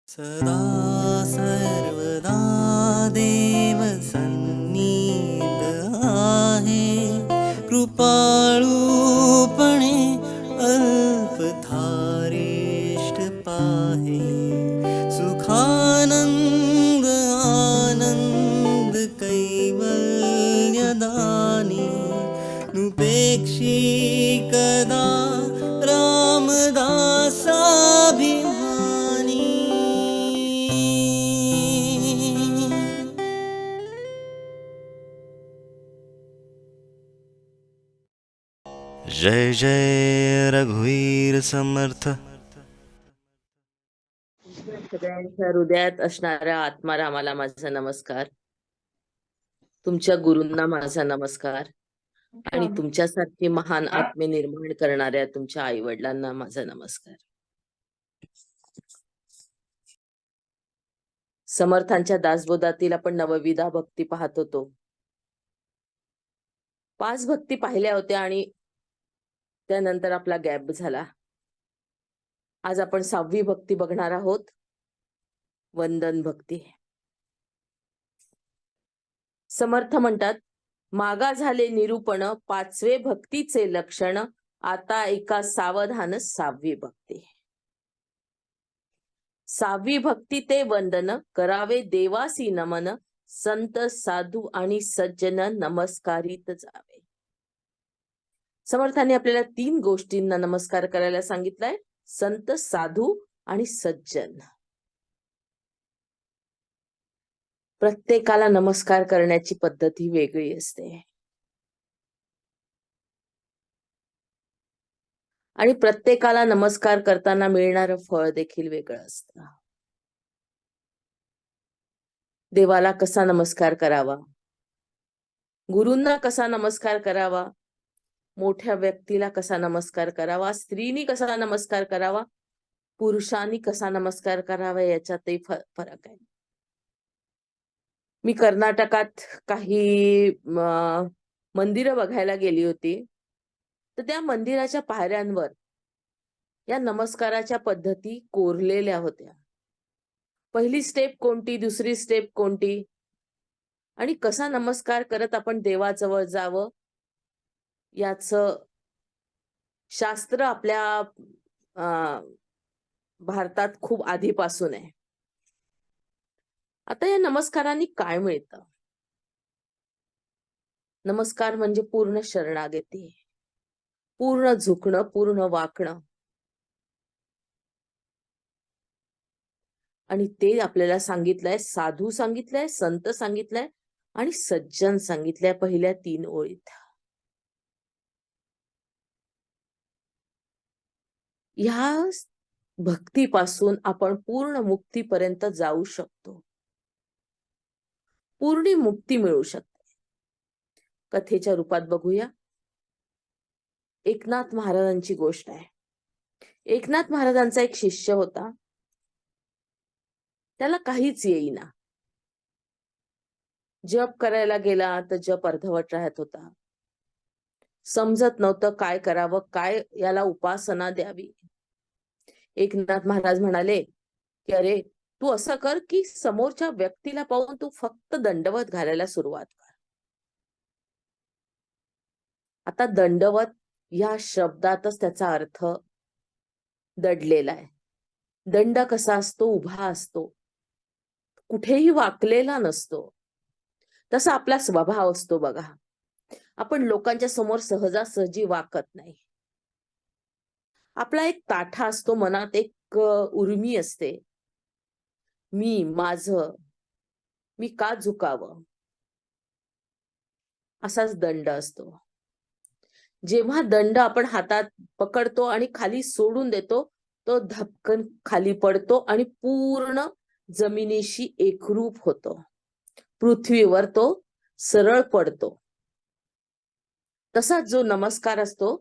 सदा सर्वदा देव सन्निध आहे, कृपाळूपणे अल्पधारिष्ठ पाहे. सुखानंद आनंद कैवल्यदानी, नुपेक्षी कदा रामदासाभिमानी. जय जय रघुवीर समर्थ. सगळ्यांच्या हृदयात असणाऱ्या आत्मारामाला माझा नमस्कार, तुमच्या गुरूंना माझा नमस्कार आणि तुमच्यासारखे महान आत्मे निर्माण करणाऱ्या तुमच्या आई वडिलांना माझा नमस्कार. समर्थांच्या दासबोधातील आपण नवविधा भक्ती पाहत होतो. 5 भक्ती पाहिल्या होत्या आणि त्यानंतर आपला गॅप झाला. आज आपण 6वी भक्ती बघणार आहोत, वंदन भक्ती. समर्थ म्हणतात, मागा झाले निरूपण 5वे भक्तीचे लक्षण, आता एका सावधान 6वी भक्ती. 6वी भक्ती ते वंदन, करावे देवासी नमन, संत साधू आणि सज्जन नमस्कारित जावे. समर्थांनी आपल्याला 3 गोष्टींना नमस्कार करायला सांगितलंय, संत, साधू आणि सज्जन. प्रत्येकाला नमस्कार करण्याची पद्धत ही वेगळी असते आणि प्रत्येकाला नमस्कार करताना मिळणारं फळ देखील वेगळं असतं. देवाला कसा नमस्कार करावा, गुरूंना कसा नमस्कार करावा, मोठ्या व्यक्तीला कसा नमस्कार करावा, स्त्रीनी कसा नमस्कार करावा, पुरुषांनी कसा नमस्कार करावा, याच्यातही फरक आहे. मी कर्नाटकात काही मंदिरं बघायला गेली होती, तर त्या मंदिराच्या पायऱ्यांवर या नमस्काराच्या पद्धती कोरलेल्या होत्या. पहिली स्टेप कोणती, दुसरी स्टेप कोणती, आणि कसा नमस्कार करत आपण देवाजवळ जावं याचं शास्त्र आपल्या भारतात खूप आधीपासून आहे. आता या नमस्कारांनी काय मिळतं? नमस्कार म्हणजे पूर्ण शरणागती, पूर्ण झुकणं, पूर्ण वाकणं. आणि ते आपल्याला सांगितलंय, साधू सांगितलंय, संत सांगितलंय आणि सज्जन सांगितलंय पहिल्या 3 ओळीत. ह्या भक्तीपासून आपण पूर्ण मुक्तीपर्यंत जाऊ शकतो, पूर्ण मुक्ती मिळू शकते. कथेच्या रूपात बघूया. एकनाथ महाराजांची गोष्ट आहे. एकनाथ महाराजांचा एक शिष्य होता, त्याला काहीच येईना. जप करायला गेला तर जप अर्धवट राहत होता. समजत नव्हतं काय करावं, काय याला उपासना द्यावी. एकनाथ महाराज म्हणाले की अरे, तू असं कर की समोरच्या व्यक्तीला पाहून तू फक्त दंडवत घालायला सुरुवात कर. आता दंडवत या शब्दातच त्याचा अर्थ दडलेला आहे. दंड कसा असतो, उभा असतो, कुठेही वाकलेला नसतो. तसा आपला स्वभाव असतो बघा. आपण लोकांच्या समोर सहजासहजी वाकत नाही. आपला एक ताठा असतो, मनात एक उर्मी असते, मी, माझं, मी का झुकावं, असाच दंड असतो. जेव्हा दंड आपण हातात पकडतो आणि खाली सोडून देतो, तो धपकन खाली पडतो आणि पूर्ण जमिनीशी एकरूप होतो, पृथ्वीवर तो सरळ पडतो. तसाच जो नमस्कार असतो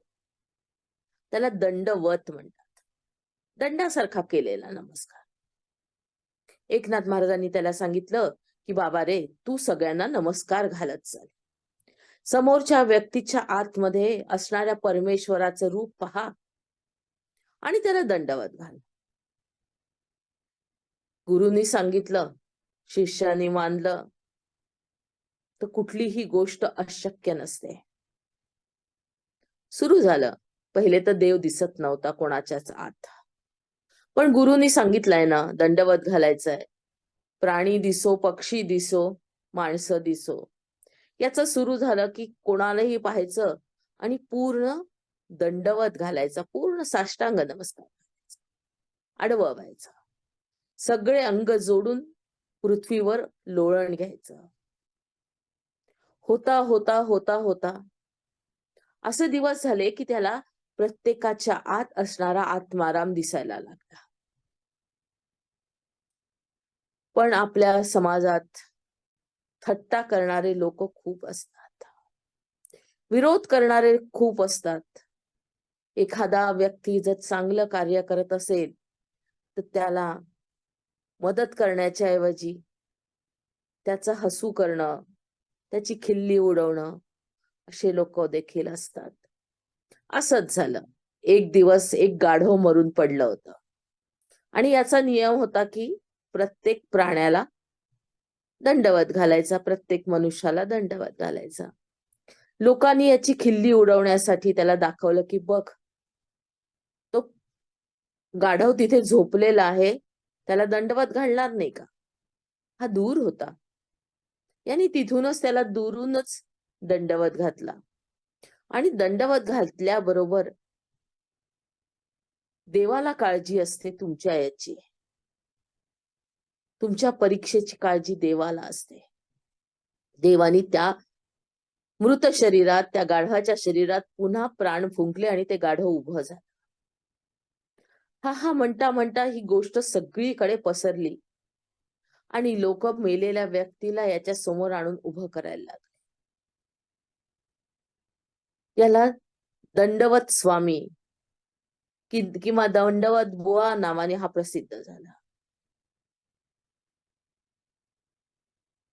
त्याला दंडवत म्हणतात, दंडासारखा केलेला नमस्कार. एकनाथ महाराजांनी त्याला सांगितलं की बाबा रे, तू सगळ्यांना नमस्कार घालत चाल. समोरच्या व्यक्तीच्या आतमध्ये असणाऱ्या परमेश्वराचं रूप पहा आणि त्याला दंडवत घाल. गुरुनी सांगितलं, शिष्याने मानलं, तर कुठलीही गोष्ट अशक्य नसते. सुरू झालं. पहिले तर देव दिसत नव्हता कोणाच्याच आत. पण गुरुनी सांगितलंय ना, दंडवत घालायचंय. प्राणी दिसो, पक्षी दिसो, माणसं दिसो. याचं सुरू झालं की कोणालाही पाहायचं आणि पूर्ण दंडवत घालायचा, पूर्ण साष्टांग नमस्कार करायचा, आडवं व्हायचं, सगळे अंग जोडून पृथ्वीवर लोळण घ्यायचं. होता होता होता होता असे दिवस झाले की त्याला प्रत्येकाच्या आत असणारा आत्माराम दिसायला लागला. पण आपल्या समाजात थट्टा करणारे लोक खूप असतात, विरोध करणारे खूप असतात. एखादा व्यक्ती जर चांगलं कार्य करत असेल तर त्याला मदत करण्याच्या ऐवजी त्याचं हसू करणं, त्याची खिल्ली उडवणं, असे लोक देखील असतात. असंच झालं. एक दिवस एक गाढव मरून पडलं होतं आणि याचा नियम होता की प्रत्येक प्राण्याला दंडवत घालायचा, प्रत्येक मनुष्याला दंडवत घालायचा. लोकांनी याची खिल्ली उडवण्यासाठी त्याला दाखवलं की बघ, तो गाढव तिथे झोपलेला आहे, त्याला दंडवत घालणार नाही का? हा दूर होता. यांनी तिथूनच त्याला दुरूनच दंडवत घातला आणि दंडवत घातल्याबरोबर देवाला काळजी असते तुमच्या याची, तुमच्या परीक्षेची काळजी देवाला असते. देवानी त्या मृत शरीरात, त्या गाढवाच्या शरीरात पुन्हा प्राण फुंकले आणि ते गाढव उभं झालं. हा हा म्हणता म्हणता ही गोष्ट सगळीकडे पसरली आणि लोक मेलेल्या व्यक्तीला याच्या समोर आणून उभं करायला लागले. याला दंडवत स्वामी किंवा दंडवत बुवा नावाने हा प्रसिद्ध झाला.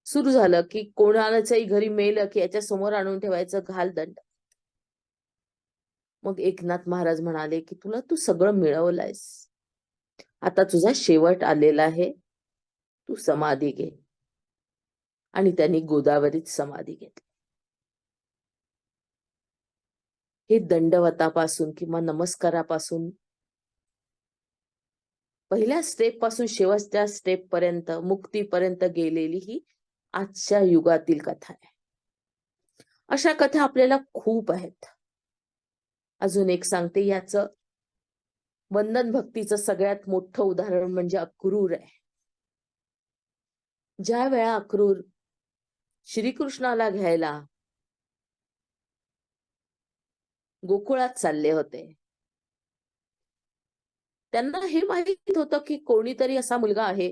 सुरू झालं की कोणाच्याही घरी मेलं की याच्या समोर आणून ठेवायचं, घाल दंड. मग एकनाथ महाराज म्हणाले की तुला तू सगळं मिळवलंयस, आता तुझा शेवट आलेला आहे, तू समाधी घे. आणि त्यांनी गोदावरीत समाधी घेतली. हे दंडवतापासून किंवा नमस्कारापासून, पहिल्या स्टेप पासून शेवटच्या स्टेप पर्यंत, मुक्तीपर्यंत गेलेली ही आजच्या युगातील कथा आहे. अशा कथा आपल्याला खूप आहेत. अजून एक सांगते, याचं बंधन भक्तीचं सगळ्यात मोठं उदाहरण म्हणजे अक्रूर आहे. ज्या वेळा अक्रूर श्रीकृष्णाला घ्यायला गोकुळात चालले होते, त्यांना हे माहित होतं की कोणीतरी असा मुलगा आहे,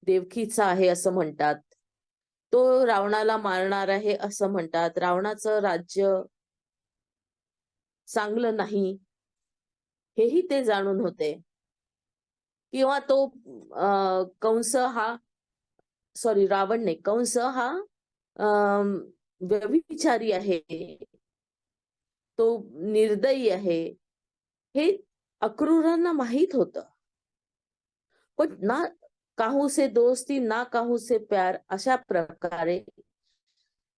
देवकीचा आहे असं म्हणतात, तो रावणाला मारणार आहे असं म्हणतात, रावणाचं राज्य चांगलं नाही हेही ते जाणून होते. किंवा तो कंस हा, सॉरी रावण नाही, कंस हा व्यभिचारी आहे, तो निर्दयी आहे, हे अक्रूरांना माहित होतं. पण ना काहू से दोस्ती ना काहू से प्यार अशा प्रकारे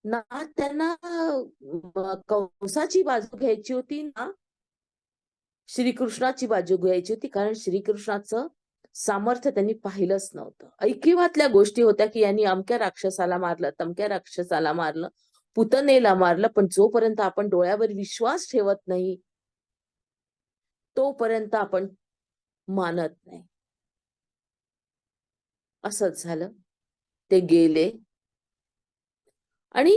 ना त्यांना कंसाची बाजू घ्यायची होती ना श्रीकृष्णाची बाजू घ्यायची होती, कारण श्रीकृष्णाचं सामर्थ्य त्यांनी पाहिलंच नव्हतं. ऐकिवातल्या गोष्टी होत्या की यांनी अमक्या राक्षसाला मारलं, तमक्या राक्षसाला मारलं, पुतनेला मारलं, पण जोपर्यंत आपण डोळ्यावर विश्वास ठेवत नाही तोपर्यंत आपण मानत नाही. असंच झालं. ते गेले आणि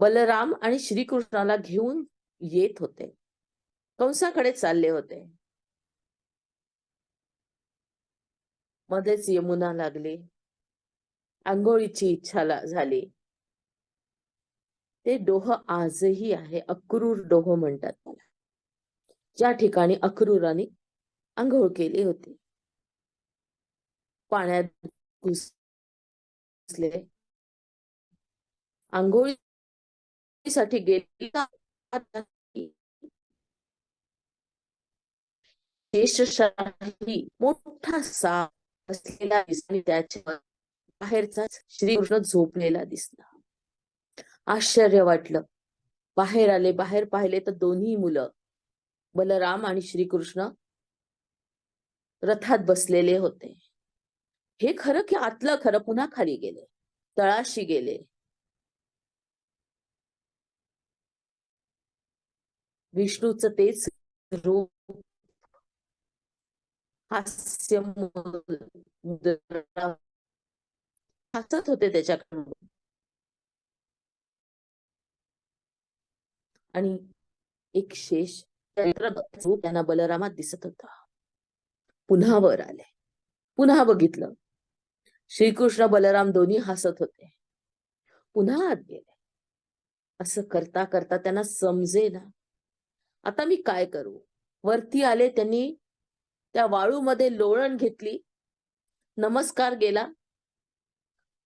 बलराम आणि श्रीकृष्णाला घेऊन येत होते, कंसाकडे चालले होते. मध्येच यमुना लागली, आंघोळीची इच्छा झाली. ते डोह आजही आहे, अक्रूर डोह म्हणतात त्याला, ज्या ठिकाणी अक्रूराने आंघोळ केली होती. पाण्यात घुसले, आंघोळीसाठी गेली, शेषशाही मोठा साप बसलेला दिसला आणि त्याच्या बाहेरचाच श्रीकृष्ण झोपलेला दिसला. आश्चर्य वाटलं. बाहेर आले, बाहेर पाहिले तर दोन्ही मुलं बलराम आणि श्रीकृष्ण रथात बसलेले होते. हे खरं की आतलं खरं. पुन्हा खाली गेले, तळाशी गेले. विष्णूचं तेच रूप, हास्य मुद्रा, हसत होते त्याच्याकडून. आणि एक शेष रूप त्यांना बलरामात दिसत होता. पुन्हा वर आले, पुन्हा बघितलं. श्रीकृष्ण बलराम दोन्ही हसत होते. पुन्हा आत गेले. असं करता करता त्यांना समजेना आता मी काय करू. वरती आले त्यांनी, त्या वाळूमध्ये लोळण घेतली, नमस्कार गेला.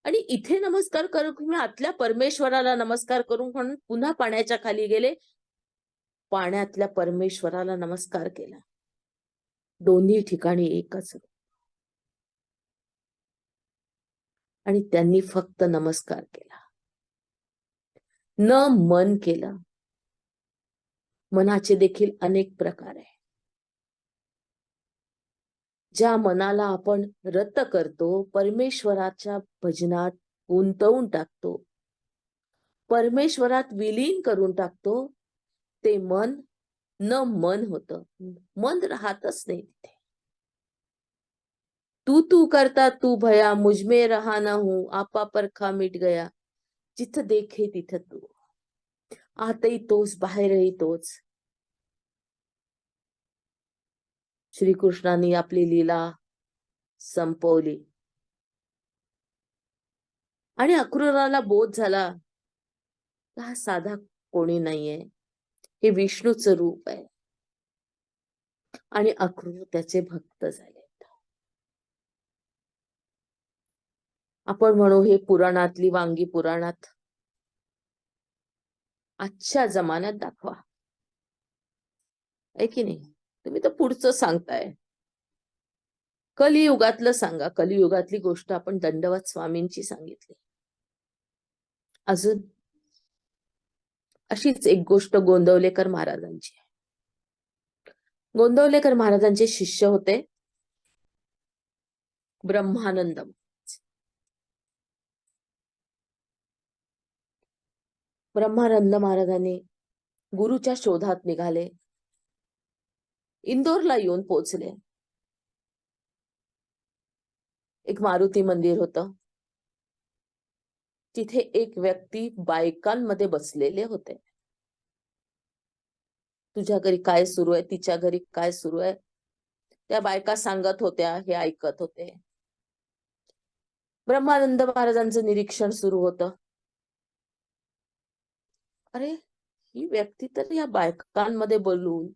आणि इथे नमस्कार करून मी आतल्या परमेश्वराला नमस्कार करून म्हणून पुन्हा पाण्याच्या खाली गेले. पाण्यातल्या परमेश्वराला नमस्कार केला. दोन्ही ठिकाणी एकच. आणि त्यांनी फक्त नमस्कार केला, न मन केलं. मनाचे देखील अनेक प्रकार आहे. ज्या मनाला आपण रत करतो, परमेश्वराच्या भजनात गुंतवून टाकतो, परमेश्वरात विलीन करून टाकतो, ते मन न मन होतं. मन राहतच नाही तिथे. तू करता तू भया, मुझमे रहा न हूं, आपा परखा मिट गया. जिथं देखे तिथं तू. आतही तोच, बाहेरही तोच. श्रीकृष्णाने आपली लीला संपवली. आणि अक्रूराला बोध झाला, हा साधा कोणी नाहीये, हे विष्णूचं रूप आहे. आणि अक्रूर त्याचे भक्त झाले. आपण म्हणू हे पुराणातली वांगी पुराणात आजच्या जमान्यात दाखवा, आहे की नाही. तुम्ही तर पुढचं सांगताय, कलियुगातलं सांगा. कलियुगातली गोष्ट आपण दंडवत स्वामींची सांगितली. अजून अशीच एक गोष्ट गोंदवलेकर महाराजांची. गोंदवलेकर महाराजांचे शिष्य होते ब्रह्मानंद. ब्रह्मानंद महाराजांनी गुरुच्या शोधात निघाले. इंदोरला येऊन पोहोचले. एक मारुती मंदिर होतं. तिथे एक व्यक्ती बायकांमध्ये बसलेले होते. तुझ्या घरी काय सुरू आहे, तिच्या घरी काय सुरू आहे, त्या बायका सांगत होत्या, हे ऐकत होते. ब्रह्मानंद महाराजांचं निरीक्षण सुरू होतं. अरे, ही व्यक्ती तर या बायकांमध्ये बोलून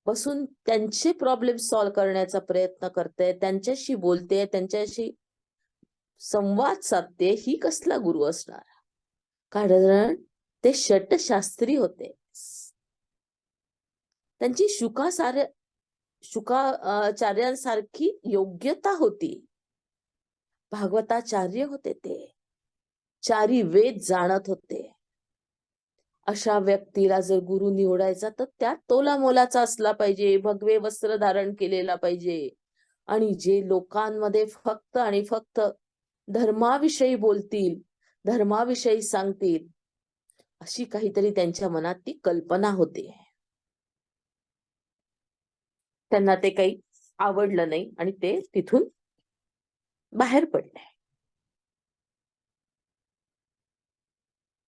बसून त्यांचे प्रॉब्लेम सॉल्व्ह करण्याचा प्रयत्न करते, त्यांच्याशी बोलते, त्यांच्याशी संवाद साधते. ही कसला गुरु असणार. कारण ते षटशास्त्री होते. त्यांची शुकाचार्यांसारखी योग्यता होती. भागवताचार्य होते ते. चारी वेद जाणत होते. अशा व्यक्तीला जर गुरु निवडायचा तर त्यात तोला मोलाचा असला पाहिजे, भगवे वस्त्र धारण केलेला पाहिजे. आणि जे लोकांमध्ये फक्त आणि फक्त धर्माविषयी बोलतील, धर्माविषयी सांगतील, अशी काहीतरी त्यांच्या मनात ती कल्पना होती. त्यांना ते काही आवडलं नाही आणि ते तिथून बाहेर पडले.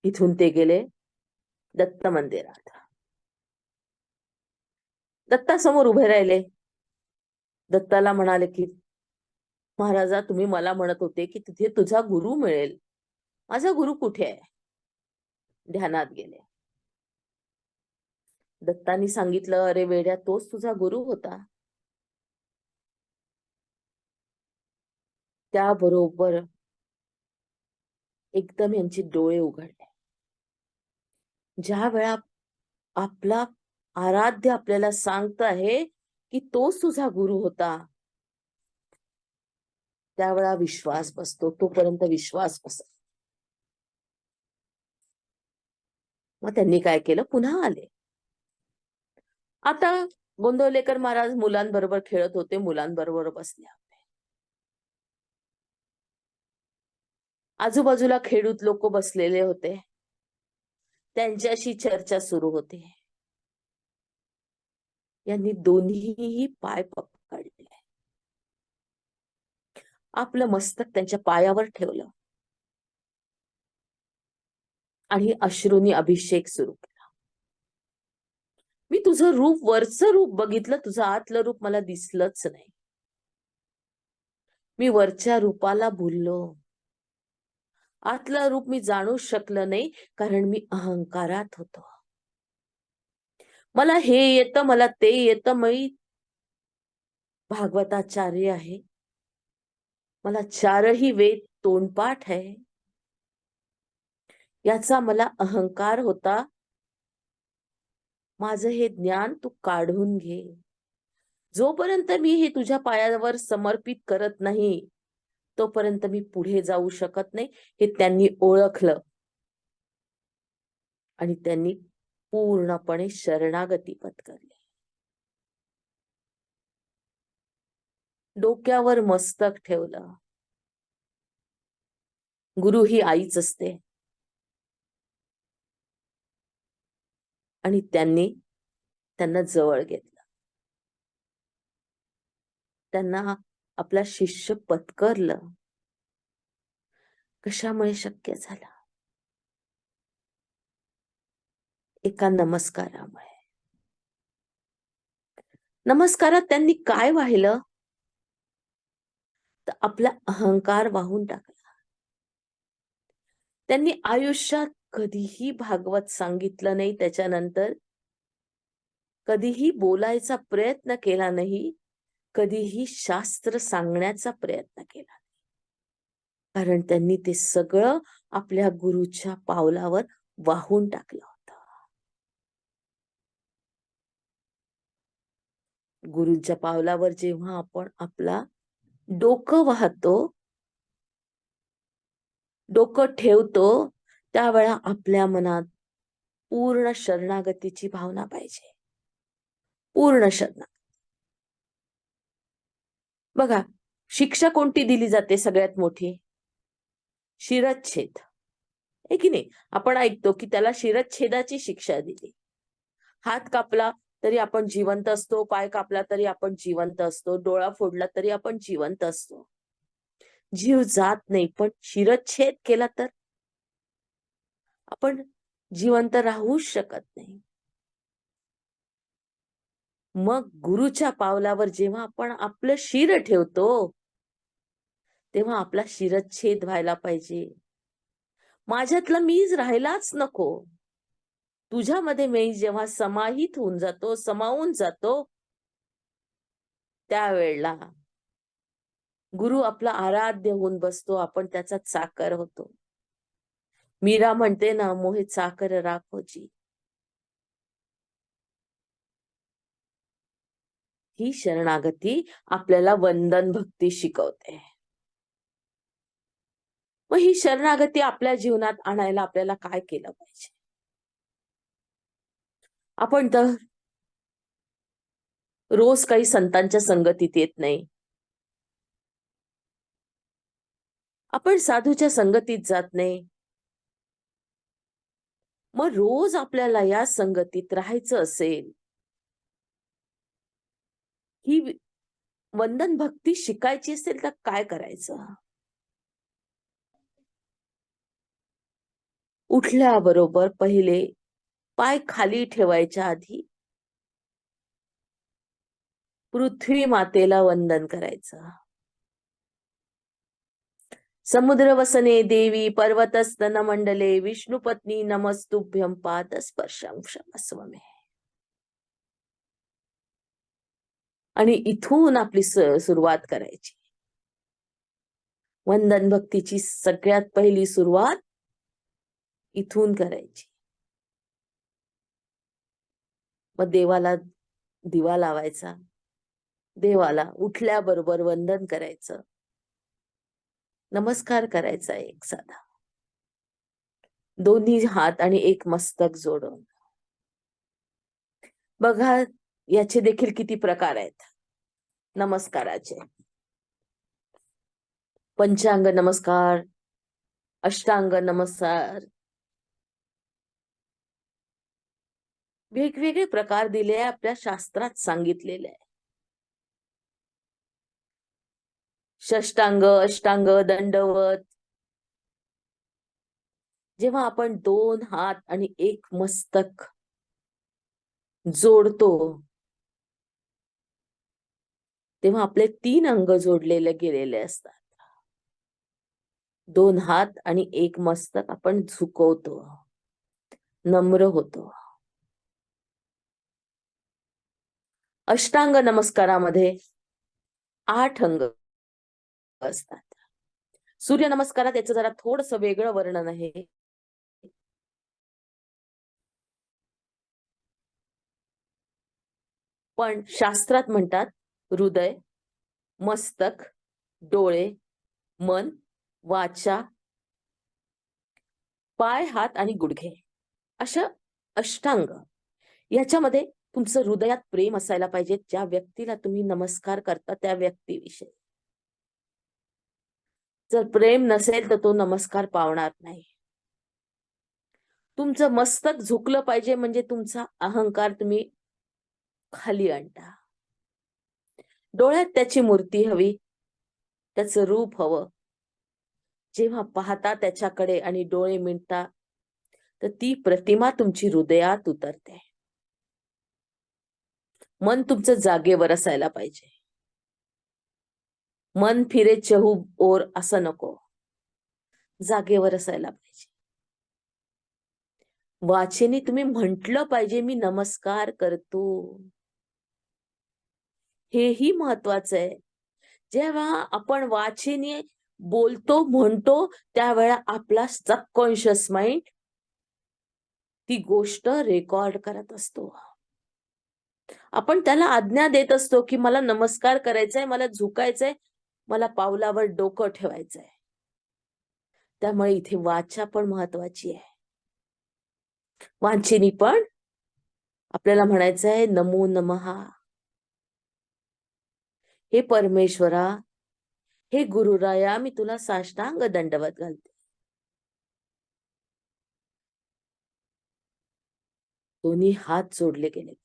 इथून ते गेले दत्त मंदिरात. दत्तासमोर उभे राहिले. दत्ताला म्हणाले की महाराजा, तुम्ही मला म्हणत होते की तिथे तुझा गुरु मिळेल. माझा गुरु कुठे आहे? ध्यानात गेले. दत्तानी सांगितलं, अरे वेड्या, तोच तुझा गुरु होता. त्याबरोबर एकदम यांचे डोळे उघडले. ज्या वेळा आपला आराध्य आपल्याला सांगत आहे की तोच तुझा गुरु होता, त्यावेळा विश्वास बसतो, तोपर्यंत विश्वास बसत. मग त्यांनी काय केलं, पुन्हा आले. आता गोंदवलेकर महाराज मुलांबरोबर खेळत होते, मुलांबरोबर बसले होते. आजूबाजूला खेडूत लोक बसलेले होते, त्यांच्याशी चर्चा सुरू होती. यांनी दोन्हीही पाय पकडले, आपलं मस्तक त्यांच्या पायावर ठेवलं आणि अश्रूंनी अभिषेक सुरू केला. मी तुझं रूप, वरचं रूप बघितलं, तुझं आतलं रूप मला दिसलंच नाही. मी वरच्या रूपाला भुललो, आतलं रूप मी जाणू शकलं नाही, कारण मी अहंकारात होतो. मला हे येतं, मला ते येतं, मी भागवताचार्य आहे, मला चारही वेद तोंडपाठ आहे, याचा मला अहंकार होता. माझं हे ज्ञान तू काढून घे. जोपर्यंत मी हे तुझ्या पायावर समर्पित करत नाही, तोपर्यंत मी पुढे जाऊ शकत नाही, हे त्यांनी ओळखलं आणि त्यांनी पूर्णपणे शरणागती पत्करली. डोक्यावर मस्तक ठेवलं. गुरु ही आईच असते आणि त्यांना जवळ घेतलं. त्यांना आपला शिष्य पत्करलं. कशामुळे शक्य झालं? एका नमस्कारामुळे. नमस्कारात त्यांनी काय वाहिलं, तर आपला अहंकार वाहून टाकला. त्यांनी आयुष्यात कधीही भागवत सांगितलं नाही, त्याच्यानंतर कधीही बोलायचा प्रयत्न केला नाही, कधीही शास्त्र सांगण्याचा प्रयत्न केला नाही, कारण त्यांनी ते सगळं आपल्या गुरुच्या पावलावर वाहून टाकलं होतं. गुरुच्या पावलावर जेव्हा आपण आपला डोकं वाहतो, डोकं ठेवतो, त्यावेळा आपल्या मनात पूर्ण शरणागतीची भावना पाहिजे. पूर्ण शरणागती. बघा, शिक्षा कोणती दिली जाते सगळ्यात मोठी? शिरच्छेद, आहे की नाही? आपण ऐकतो की त्याला शिरच्छेदाची शिक्षा दिली. हात कापला तरी आपण जिवंत असतो, पाय कापला तरी आपण जिवंत असतो, डोळा फोडला तरी आपण जिवंत असतो. जीव जात नाही, पण शिरच्छेद केला तर आपण जिवंत राहूच शकत नाही. मग गुरुच्या पावलावर जेव्हा आपण आपलं शिर ठेवतो, तेव्हा आपला शिरच्छेद व्हायला पाहिजे. माझ्यातलं मीच राहायलाच नको. तुझ्यामध्ये मी जेव्हा समाहित होऊन जातो, समावून जातो, त्यावेळेला गुरु आपला आराध्य होऊन बसतो, आपण त्याचा चाकर होतो. मीरा म्हणते ना, मोहे चाकर राखोजी. ही शरणागती आपल्याला वंदन भक्ती शिकवते. मग ही शरणागती आपल्या जीवनात आणायला आपल्याला काय केलं पाहिजे? आपण तर रोज काही संतांच्या संगतीत येत नाही, आपण साधूच्या संगतीत जात नाही. मग रोज आपल्याला या संगतीत राहायचं असेल, ही वंदन भक्ती शिकायची असेल, तर काय करायचं? उठल्याबरोबर पहिले पाय खाली ठेवायच्या आधी पृथ्वी मातेला वंदन करायचं. समुद्र वसने देवी पर्वतस्तन मंडले विष्णुपत्नी नमस्तुभ्यं पाद स्पर्शं क्षमस्व मे. आणि इथून आपली सुरुवात करायची. वंदन भक्तीची सगळ्यात पहिली सुरुवात इथून करायची. मग देवाला दिवा लावायचा, देवाला उठल्याबरोबर वंदन करायचं. नमस्कार करायचा एक साधा. दोन्ही हात आणि एक मस्तक जोडून. बघा याचे देखील किती प्रकार आहेत नमस्काराचे. पंचांग नमस्कार, अष्टांग नमस्कार, वेगवेगळे प्रकार दिले आपल्या शास्त्रात सांगितलेले आहे. षष्टांग, अष्टांग, दंडवत. जेव्हा आपण दोन हात आणि एक मस्तक जोडतो तेव्हा आपले 3 अंग जोडलेले गेलेले असतात. दोन हात आणि एक मस्तक आपण झुकवतो, नम्र होतो. अष्टांग नमस्कारामध्ये 8 अंग असतात. सूर्य नमस्कारात याचं जरा थोडस वेगळं वर्णन आहे. पण शास्त्रात म्हणतात हृदय, मस्तक, डोळे, मन, वाचा, पाय, हात आणि गुडघे अशा अष्टांग. याच्यामध्ये तुमचं हृदयात प्रेम असायला पाहिजे ज्या व्यक्तीला तुम्ही नमस्कार करता त्या व्यक्तीविषयी. जर प्रेम नसेल तर तो नमस्कार पावणार नाही. तुमचं मस्तक झुकलं पाहिजे म्हणजे तुमचा अहंकार तुम्ही खाली आणता. डोळ्यात त्याची मूर्ती हवी, त्याचं रूप हवं. जेव्हा पाहता त्याच्याकडे आणि डोळे मिटता तर ती प्रतिमा तुमची हृदयात उतरते. मन तुमचं जागेवर असायला पाहिजे. मन फिरे चहू ओर असं नको, जागेवर असायला पाहिजे. वाचेने तुम्ही म्हटलं पाहिजे मी नमस्कार करतो. हेही महत्वाचं आहे. जेव्हा आपण वाचेने बोलतो म्हणतो त्यावेळा आपला सबकॉन्शियस माइंड ती गोष्ट रेकॉर्ड करत असतो. आपण त्याला आज्ञा देत असतो की मला नमस्कार करायचाय, मला झुकायचंय, मला पावलावर डोकं ठेवायचंय. त्यामुळे इथे वाचा पण महत्वाची आहे. वाचेनी पण आपल्याला म्हणायचंय नमो नमः. हे परमेश्वरा, हे गुरुराया, मी तुला साष्टांग दंडवत घालते. दोन्ही हात जोडले गेले पाहिजे.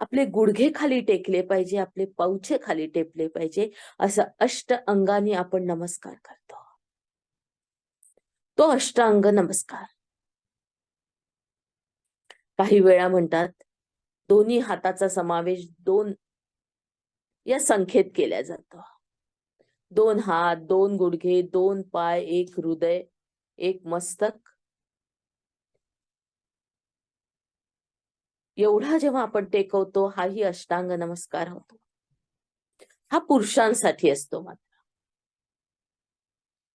आपले गुडघे खाली टेकले पाहिजे, आपले पावचे खाली टेकले पाहिजे. असं अष्ट अंगाने आपण नमस्कार करतो. तो अष्टांग नमस्कार. काही वेळा म्हणतात दोन्ही हाताचा समावेश 2 या संख्येत केला जातो. 2 हात, 2 गुडघे, 2 पाय, 1 हृदय, 1 मस्तक. एवढा जेव्हा आपण टेकवतो हाही अष्टांग नमस्कार होतो. हा पुरुषांसाठी असतो. मात्र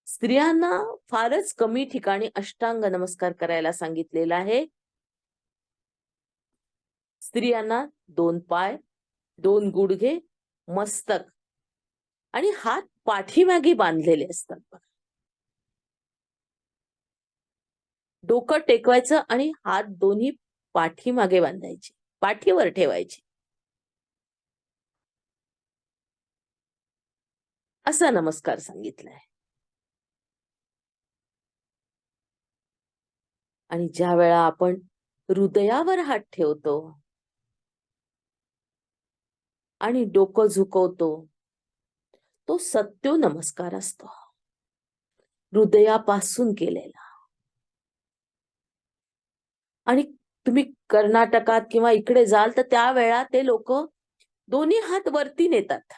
स्त्रियांना फारच कमी ठिकाणी अष्टांग नमस्कार करायला सांगितलेला आहे. स्त्रियांना 2 पाय, 2 गुडघे, मस्तक आणि हात पाठीमागे बांधलेले असतात. डोकं टेकवायचं आणि हात दोन्ही पाठीमागे बांधायचे, पाठीवर ठेवायचे. असा नमस्कार सांगितलाय. आणि ज्या वेळा आपण हृदयावर हात ठेवतो आणि डोकं झुकवतो तो सत्यो नमस्कार असतो, हृदयापासून केलेला. आणि तुम्ही कर्नाटकात किंवा इकडे जाल तर त्यावेळा ते लोक दोन्ही हात वरती नेतात,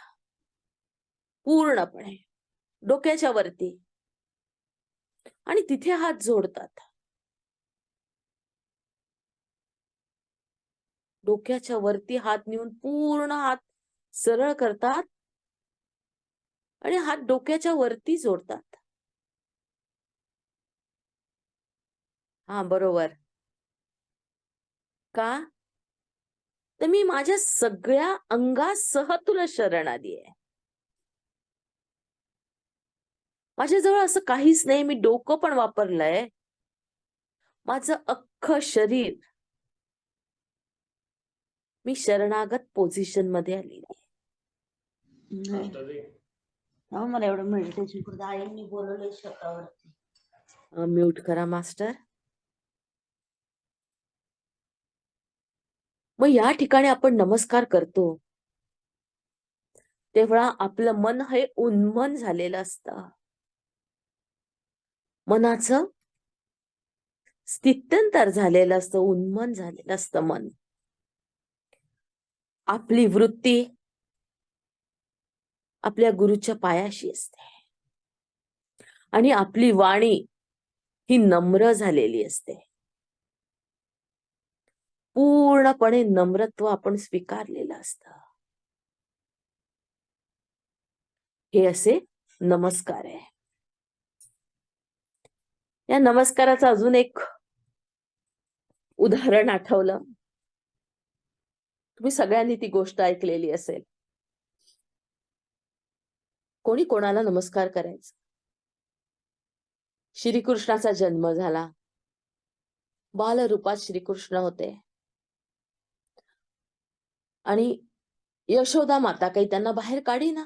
पूर्णपणे डोक्याच्या वरती, आणि तिथे हात जोडतात. डोक्याच्या वरती हात नेऊन पूर्ण हात सरळ करतात आणि हात डोक्याच्या वरती जोडतात. हा बरोबर. का? तर मी माझ्या सगळ्या अंगासह तुला शरण आली आहे. माझ्याजवळ असं काहीच नाही, मी डोकं पण वापरलंय, माझं अख्खं शरीर, मी शरणागत पोझिशन मध्ये आलेली आहे. मला एवढं मेडिटेशन करत आईंनी बोलवलंय स्वतःवरती. म्यूट करा मास्टर. मग या ठिकाणी आपण नमस्कार करतो तेव्हा आपलं मन हे उन्मन झालेलं असतं. मनाचं स्थित्यंतर झालेलं असतं, उन्मन झालेलं असतं मन. आपली वृत्ती आपल्या गुरुच्या पायाशी असते आणि आपली वाणी ही नम्र झालेली असते. पूर्णपणे नम्रत्व आपण स्वीकारलेलं असतं. हे असे नमस्कार आहे. या नमस्काराचं अजून एक उदाहरण आठवलं. तुम्ही सगळ्यांनी ती गोष्ट ऐकलेली असेल. कोणी कोणाला नमस्कार करायचा. श्रीकृष्णाचा जन्म झाला. बालरूपात श्रीकृष्ण होते आणि यशोदा माता काही त्यांना बाहेर काढी ना.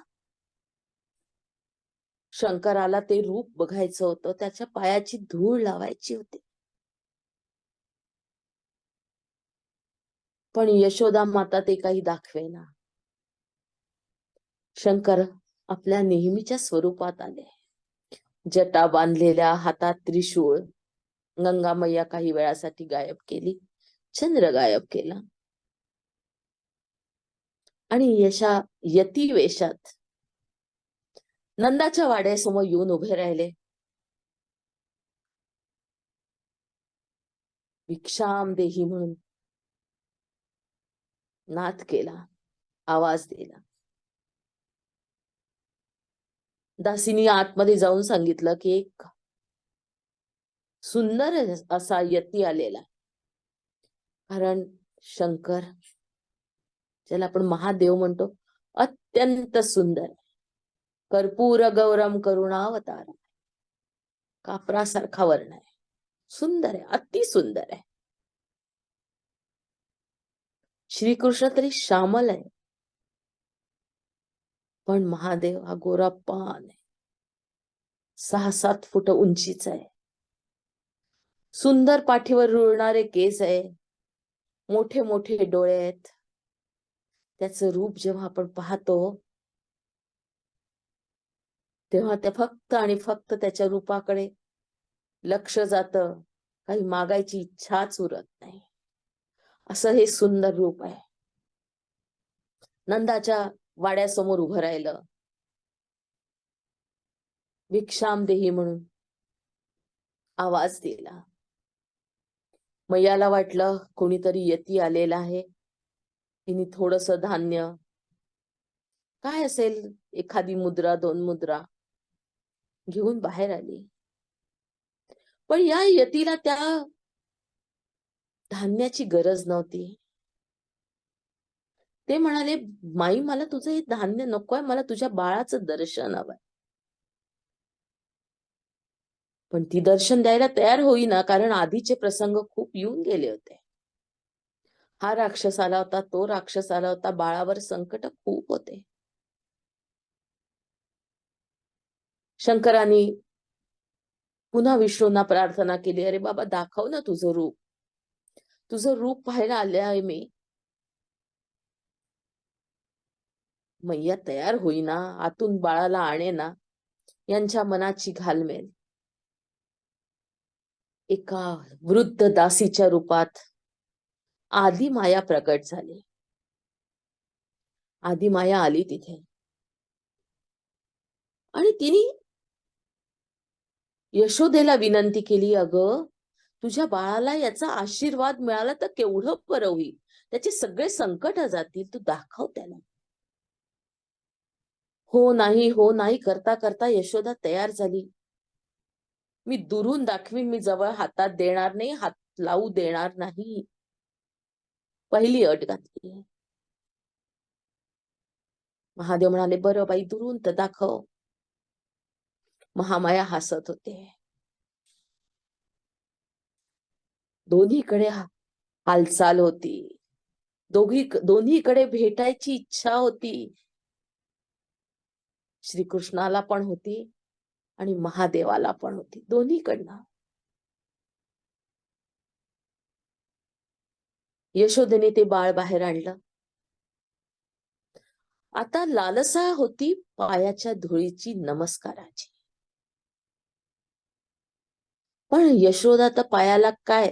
शंकराला ते रूप बघायचं होतं, त्याच्या पायाची धूळ लावायची होती. पण यशोदा माता ते काही दाखवेना. शंकर आपल्या नेहमीच्या स्वरूपात आले. जटा बांधलेल्या, हातात त्रिशूळ. गंगा मैया काही वेळासाठी गायब केली, चंद्र गायब केला आणि यती वेशात नंदाच्या वाड्यासमोर येऊन उभे राहिले. भिक्षाम देही म्हणून नाद केला, आवाज दिला. दासीनी आतमध्ये जाऊन सांगितलं की एक सुंदर असा यती आलेला. कारण शंकर, ज्याला आपण महादेव म्हणतो, अत्यंत सुंदर, कर्पूर गौरम करुणावतार, कापरासारखा वर्ण आहे, सुंदर आहे, अति सुंदर आहे. श्रीकृष्ण तरी श्यामल आहे, पण महादेव हा गोरा पान आहे, 6-7 फूट उंचीचा आहे, सुंदर पाठीवर रुळणारे केस आहे, मोठे मोठे डोळे आहेत. त्याचं रूप जेव्हा आपण पाहतो तेव्हा त्या फक्त आणि फक्त त्याच्या रूपाकडे लक्ष जातं, काही मागायची इच्छाच उरत नाही. असं हे सुंदर रूप आहे. नंदाच्या वाड्यासमोर उभं राहिलं, भिक्षाम देही म्हणून आवाज दिला. मैयाला वाटलं कोणीतरी यती आलेला आहे, तिने थोडस धान्य, काय असेल, एखादी मुद्रा 2 मुद्रा घेऊन बाहेर आली. पण या यतीला त्या धान्याची गरज नव्हती. ते म्हणाले, माई मला तुझं हे धान्य नकोय, मला तुझ्या बाळाचं दर्शन हवंय. पण ती दर्शन द्यायला तयार होईना, कारण आधीचे प्रसंग खूप येऊन गेले होते. हा राक्षस आला होता, तो राक्षस आला होता, बाळावर संकट खूप होते. शंकरांनी पुन्हा विष्णूंना प्रार्थना केली, अरे बाबा दाखव ना तुझं रूप, तुझं रूप पाहायला आले आहे मी. मैया तयार होईना, आतून बाळाला आणेना. यांच्या मनाची घालमेल एका वृद्ध दासीच्या रूपात आदी माया प्रकट झाली. आदी माया आली तिथे आणि तिने यशोदेला विनंती केली, अगं तुझ्या बाळाला याचा आशीर्वाद मिळाला तर केवढं बरं होईल, त्याचे सगळे संकट जातील, तू दाखव त्याला. हो नाही करता करता यशोदा तयार झाली. मी दुरून दाखवीन, मी जवळ हातात देणार नाही, हात लावू देणार नाही. पहिली अट घातली. महादेव म्हणाले, बरं बाई, दुरून तर दाखव. महामाया हसत होते. दोन्हीकडे हालचाल होती. दोन्हीकडे भेटायची इच्छा होती. श्रीकृष्णाला पण होती आणि महादेवाला पण होती. दोन्हीकडनं. यशोदेने ते बाळ बाहेर आणलं. आता लालसा होती पायाच्या धुळीची, नमस्काराची. पण यशोदा तर पायाला काय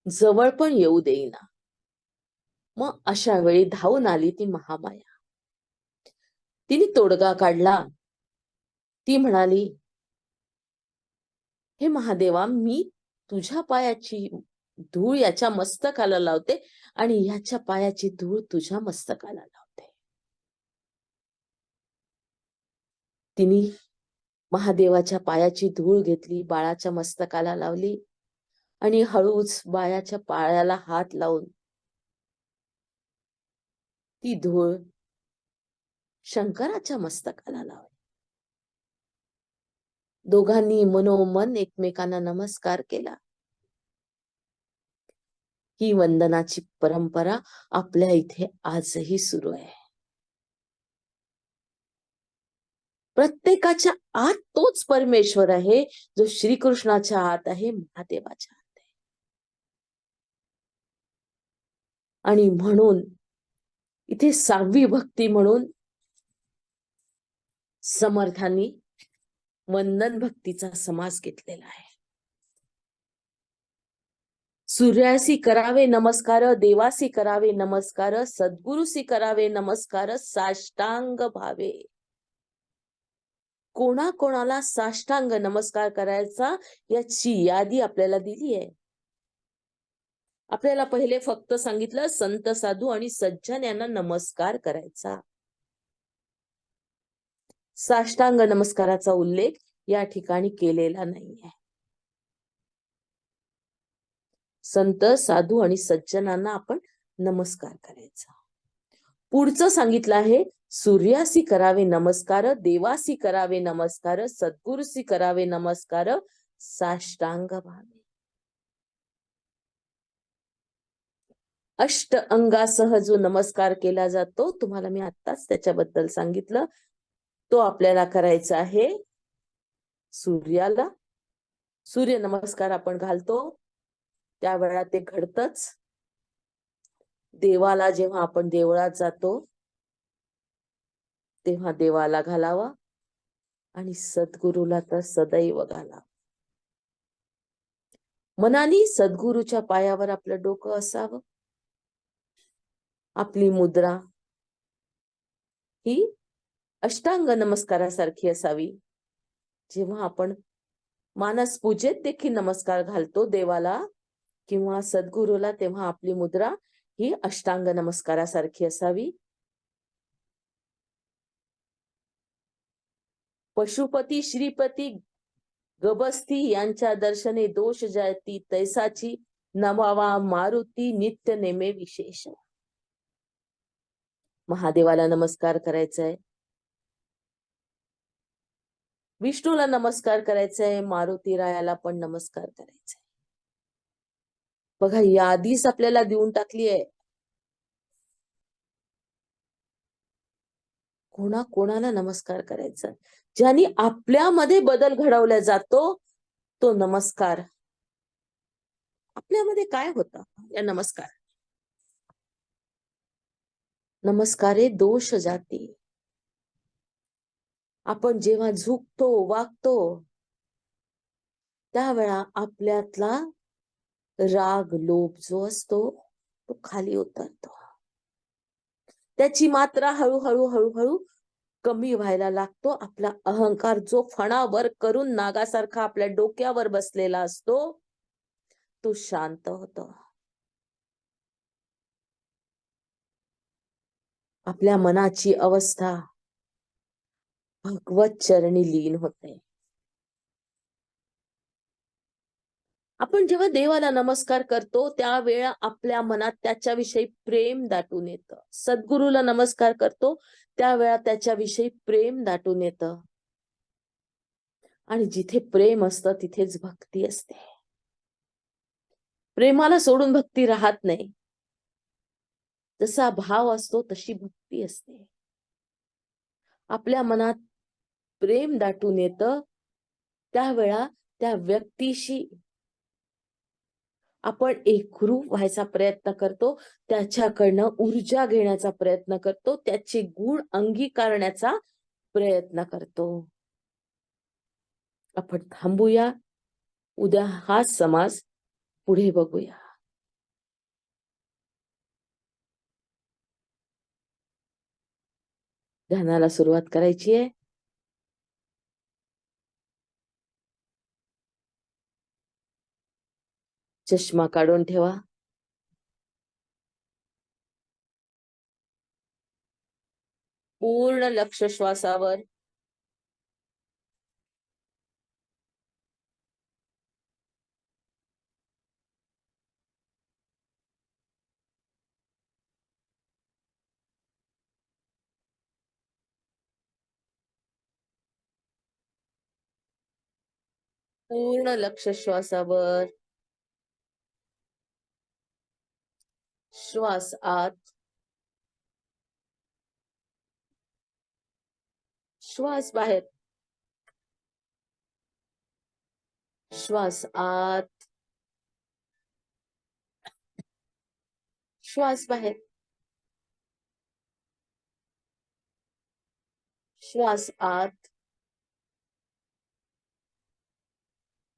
जवळ पण येऊ देईना. मग अशा वेळी धावून आली ती महामाया. तिने तोडगा काढला. ती म्हणाली, हे महादेवा, मी तुझ्या पायाची धूळ याच्या मस्तकाला लावते आणि ह्याच्या पायाची धूळ तुझ्या मस्तकाला लावते. तिने महादेवाच्या पायाची धूळ घेतली, बाळाच्या मस्तकाला लावली आणि हळूच बाळाच्या पायाला हात लावून ती धूळ शंकराच्या मस्तकाला लावली. दोघांनी मनोमन एकमेकांना नमस्कार केला. ही वंदनाची परंपरा आपल्या इथे आजही सुरू आहे. प्रत्येकाच्या आत तोच परमेश्वर आहे जो श्रीकृष्णाच्या आत आहे, महादेवाच्या आत आहे. आणि म्हणून इथे 6वी भक्ती म्हणून समर्थांनी वंदन भक्तीचा समास घेतलेला आहे. सूर्यासी करावे नमस्कार, देवासी करावे नमस्कार, सद्गुरुसी करावे नमस्कार, साष्टांग भावे. कोणाकोणाला साष्टांग नमस्कार करायचा याची यादी आपल्याला दिली आहे. आपल्याला पहिले फक्त सांगितलं संत, साधू आणि सज्जन यांना नमस्कार करायचा. साष्टांग नमस्काराचा उल्लेख या ठिकाणी केलेला नाहीये. संत, साधू आणि सज्जनांना आपण नमस्कार करायचा. पुढचं सांगितलं आहे सूर्यासी करावे नमस्कार, देवासी करावे नमस्कार, सद्गुरुसी करावे नमस्कार, साष्टांग भावे. अष्ट अंगासह जो नमस्कार केला जातो, तुम्हाला मी आत्ताच त्याच्याबद्दल सांगितलं, तो आपल्याला करायचा आहे सूर्याला. सूर्य नमस्कार आपण घालतो त्यावेळा ते घडतच. देवाला जेव्हा आपण देवळात जातो तेव्हा देवाला घालावा आणि सद्गुरूला तर सदैव घालावा. मनाने सद्गुरूच्या पायावर आपलं डोकं असावं. आपली मुद्रा ही अष्टांग नमस्कारासारखी असावी. जेव्हा आपण मानस पूजेत देखील नमस्कार घालतो देवाला किंवा सद्गुरूला, तेव्हा आपली मुद्रा ही अष्टांग नमस्कारासारखी असावी. पशुपती श्रीपती गबस्ती यांच्या दर्शने दोष जयती, तैसाची नमावा मारुती नित्य नेमे विशेष. महादेवाला नमस्कार करायचा आहे, विष्णूला नमस्कार करायचा आहे, मारुती रायाला पण नमस्कार करायचा आहे. बघा, यादीच आपल्याला देऊन टाकली आहे. कोणाला नमस्कार करायचा. ज्याने आपल्यामध्ये बदल घडवला जातो तो नमस्कार. आपल्यामध्ये काय होतं या नमस्कार? नमस्कारे दोष जाती. आपण जेव्हा झुकतो, वागतो, त्यावेळा आपल्यातला राग, लोभ जो असतो तो खाली उतरतो. त्याची मात्रा हळूहळू कमी व्हायला लागतो. आपला अहंकार जो फणावर करून नागासारखा आपल्या डोक्यावर बसलेला असतो तो शांत होतो. आपल्या मनाची अवस्था भगवत चरणी लीन होते. आपण जेव्हा देवाला नमस्कार करतो त्यावेळा आपल्या मनात त्याच्याविषयी प्रेम दाटून येतं. सद्गुरूला नमस्कार करतो त्यावेळा त्याच्याविषयी प्रेम दाटून येतं. आणि जिथे प्रेम असतं तिथेच भक्ती असते. प्रेमाला सोडून भक्ती राहत नाही. जसा भाव असतो तशी भक्ती असते. आपल्या मनात प्रेम दाटून येतं त्यावेळा त्या व्यक्तीशी आपण एकरूप व्हायचा प्रयत्न करतो, त्याच्याकडनं ऊर्जा घेण्याचा प्रयत्न करतो, त्याचे गुण अंगीकारण्याचा प्रयत्न करतो. आपण थांबूया. उद्या हाच समाज पुढे बघूया. ध्यानाला सुरुवात करायची आहे. चष्मा काढून ठेवा. पूर्ण लक्ष श्वासावर. पूर्ण लक्ष श्वासावर. श्वास आत, श्वास बाहेर. श्वास आत, श्वास बाहेर. श्वास आत,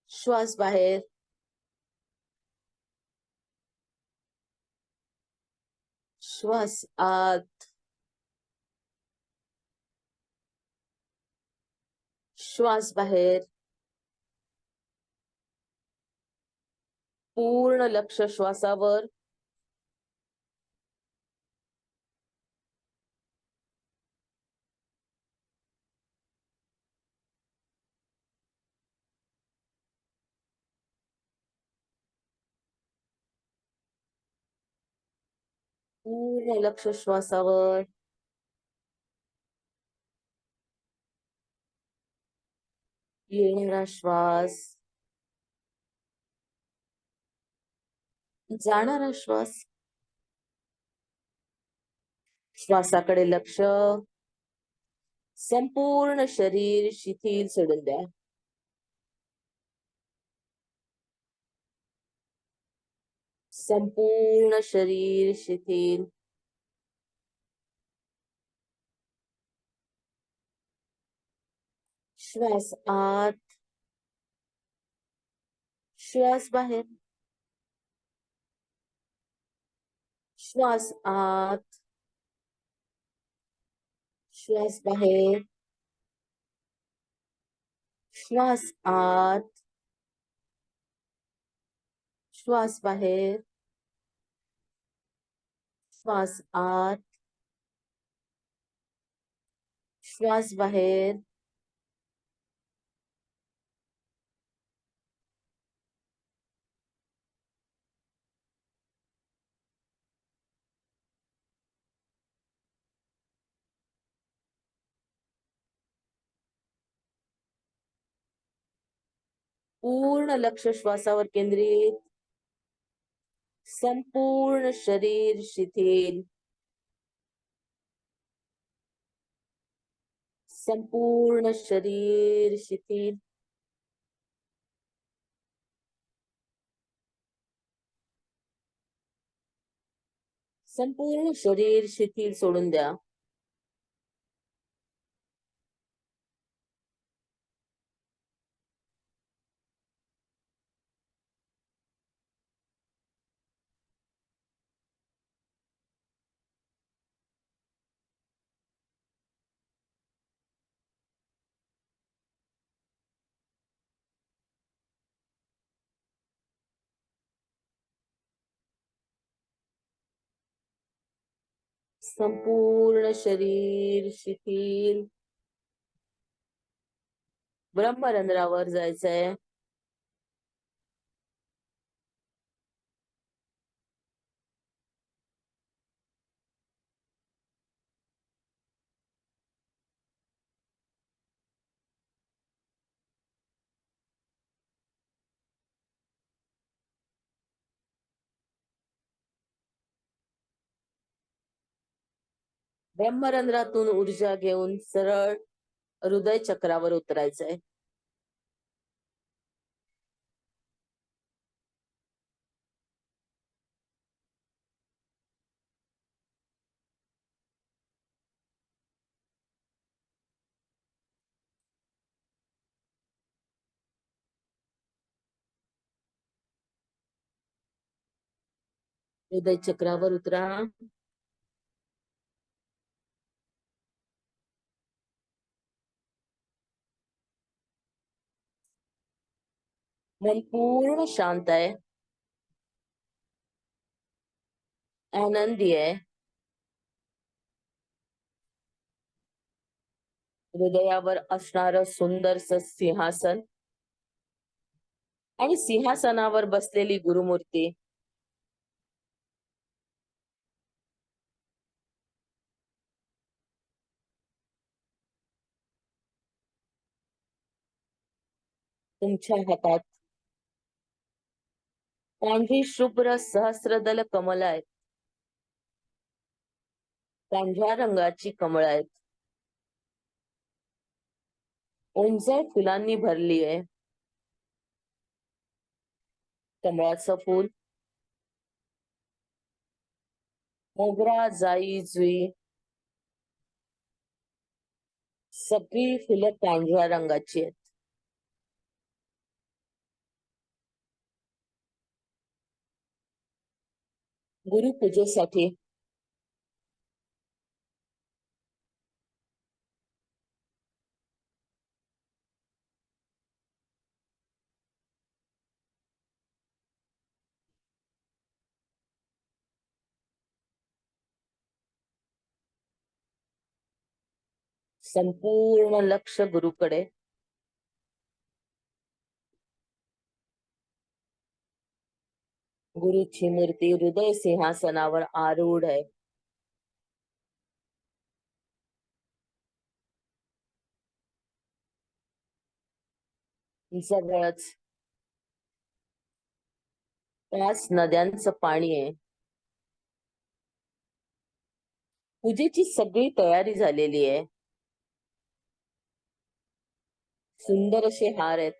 श्वास बाहेर. श्वास आत, श्वास बाहेर. पूर्ण लक्ष श्वासावर. पूर्ण लक्ष श्वासावर. येणारा श्वास, जाणारा श्वास. श्वासाकडे लक्ष. संपूर्ण शरीर शिथिल सोडून द्या. संपूर्ण शरीर शिथिल. श्वास आत, श्वास बाहेर. श्वास आत, श्वास बाहेर. श्वास आत, श्वास बाहेर. श्वास आत, श्वास बाहेर. पूर्ण लक्ष श्वासावर केंद्रित. संपूर्ण शरीर शिथिल. संपूर्ण शरीर शिथिल. संपूर्ण शरीर शिथिल सोडून द्या. संपूर्ण शरीर शिथिल. ब्रह्मरंध्रावर जायचंय. ब्रह्मरंध्रातून ऊर्जा घेऊन सरळ हृदय चक्रावर उतरायचंय. हृदय चक्रावर उतरा. मन पूर्ण शांत आहे, आनंदी आहे. हृदयावर असणारं सुंदरस सिंहासन आणि सिंहासनावर बसलेली गुरुमूर्ती तुमच्या हातात पांढरी शुभ्र सहस्रदल कमल आहेत. पांढऱ्या रंगाची कमळ आहेत. ओंजळ फुलांनी भरली आहे. कमळाचं फूल, मोगरा, जाई, जुई सगळी फुलं पांढऱ्या रंगाची आहेत. गुरुपूजेसाठी संपूर्ण लक्ष गुरुकडे. गुरुची मूर्ती हृदय सिंहासनावर आरूढ आहे. जवळच 5 नद्यांचं पाणी आहे. पूजेची सगळी तयारी झालेली आहे. सुंदर असे हार आहेत.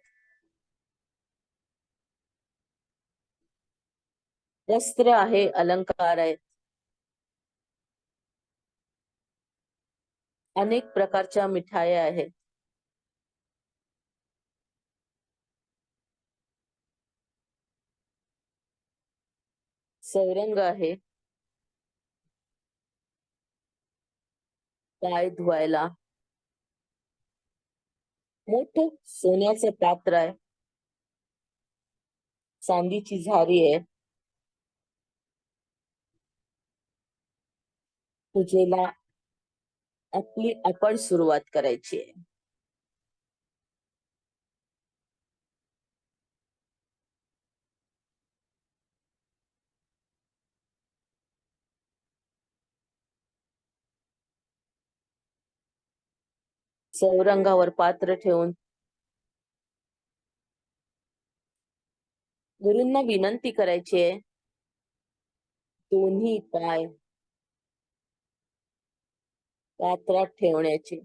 वस्त्र आहे, अलंकार आहेत. अनेक प्रकारच्या मिठाया आहेत. चौरंग आहे. पाय धुवायला मोठं सोन्याचं पात्र आहे. चांदीची झारी आहे. पूजेला आपण सुरुवात करायची आहे. चौरंगावर पात्र ठेवून गुरूंना विनंती करायची आहे. दोन्ही पाय पात्रात ठेवण्याची.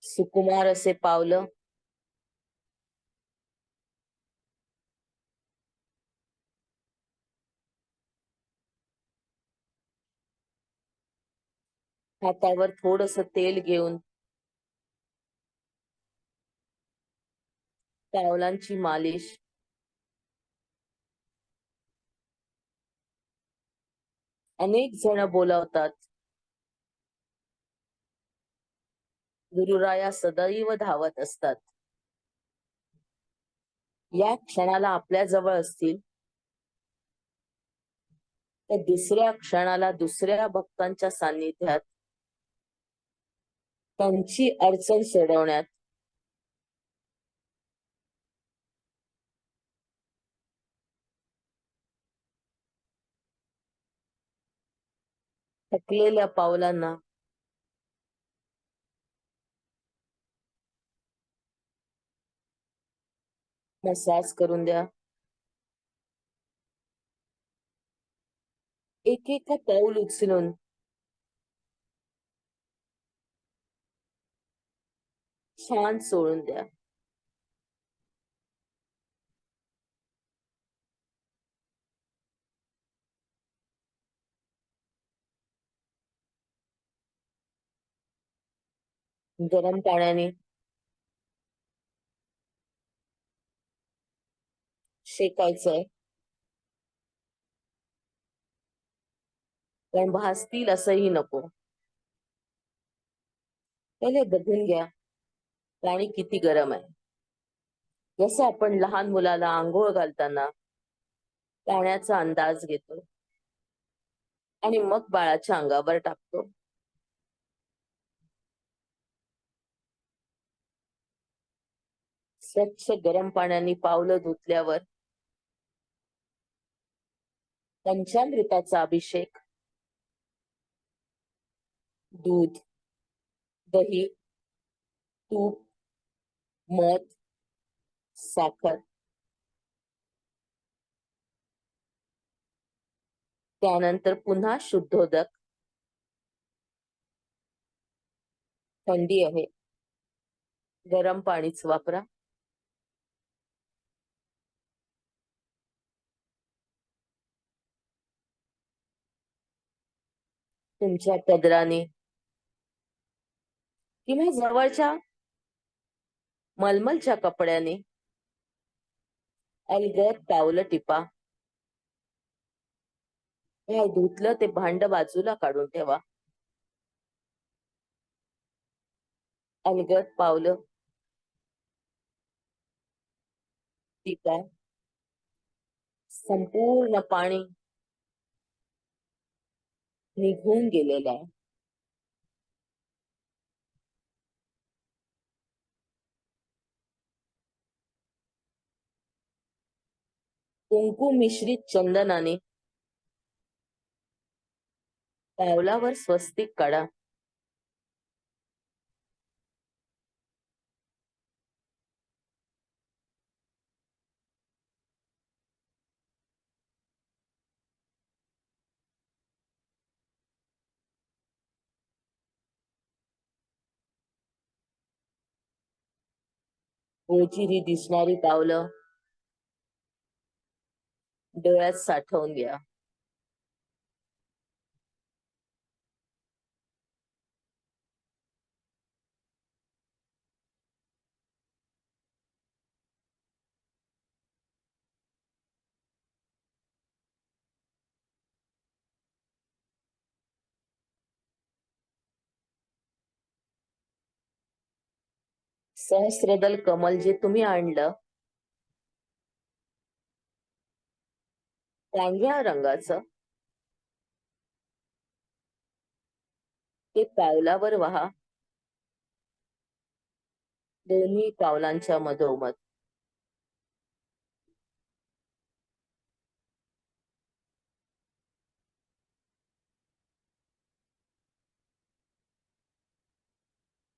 सुकुमार असे पावलं हातावर थोडस तेल घेऊन पावलांची मालिश. अनेक जण बोलावतात. गुरुराया सदैव धावत असतात. या क्षणाला आपल्या जवळ असतील तर दुसऱ्या क्षणाला दुसऱ्या भक्तांच्या सान्निध्यात त्यांची अडचण सोडवण्यात थकलेल्या पावलांना मसाज करून द्या. एक एक पाऊल उचलून छान सोडून द्या. गरम पाण्याने शेकायचंय, पण भाजतील असंही नको. पहिले बघून घ्या पाणी किती गरम आहे. जसं आपण लहान मुलाला आंघोळ घालताना पाण्याचा अंदाज घेतो आणि मग बाळाच्या अंगावर टाकतो. स्वच्छ गरम पाण्याने पावलं धुतल्यावर पंचामृताचा अभिषेक दूध, दही, तूप, मध, साखर, त्यानंतर पुन्हा शुद्धोदक. थंडी आहे, गरम पाणीच वापरा. तुमच्या पदराने किंवा जवळच्या मलमलच्या कपड्याने अलगद पावलं टिपा. काय धुतलं ते भांड बाजूला काढून ठेवा. अलगद पावलं टिपा. संपूर्ण पाणी निघून गेलेलं आहे. कुंकू मिश्रित चंदनाने पावलावर स्वस्तिक काढा. ओजिरी दिसणारी पावलं डोळ्यात साठवून घ्या. सहस्त्रदल कमल जे तुम्ही आणलं पांढऱ्या रंगाचं, ते पावलावर वहा. दोन्ही पावलांच्या मधोमध.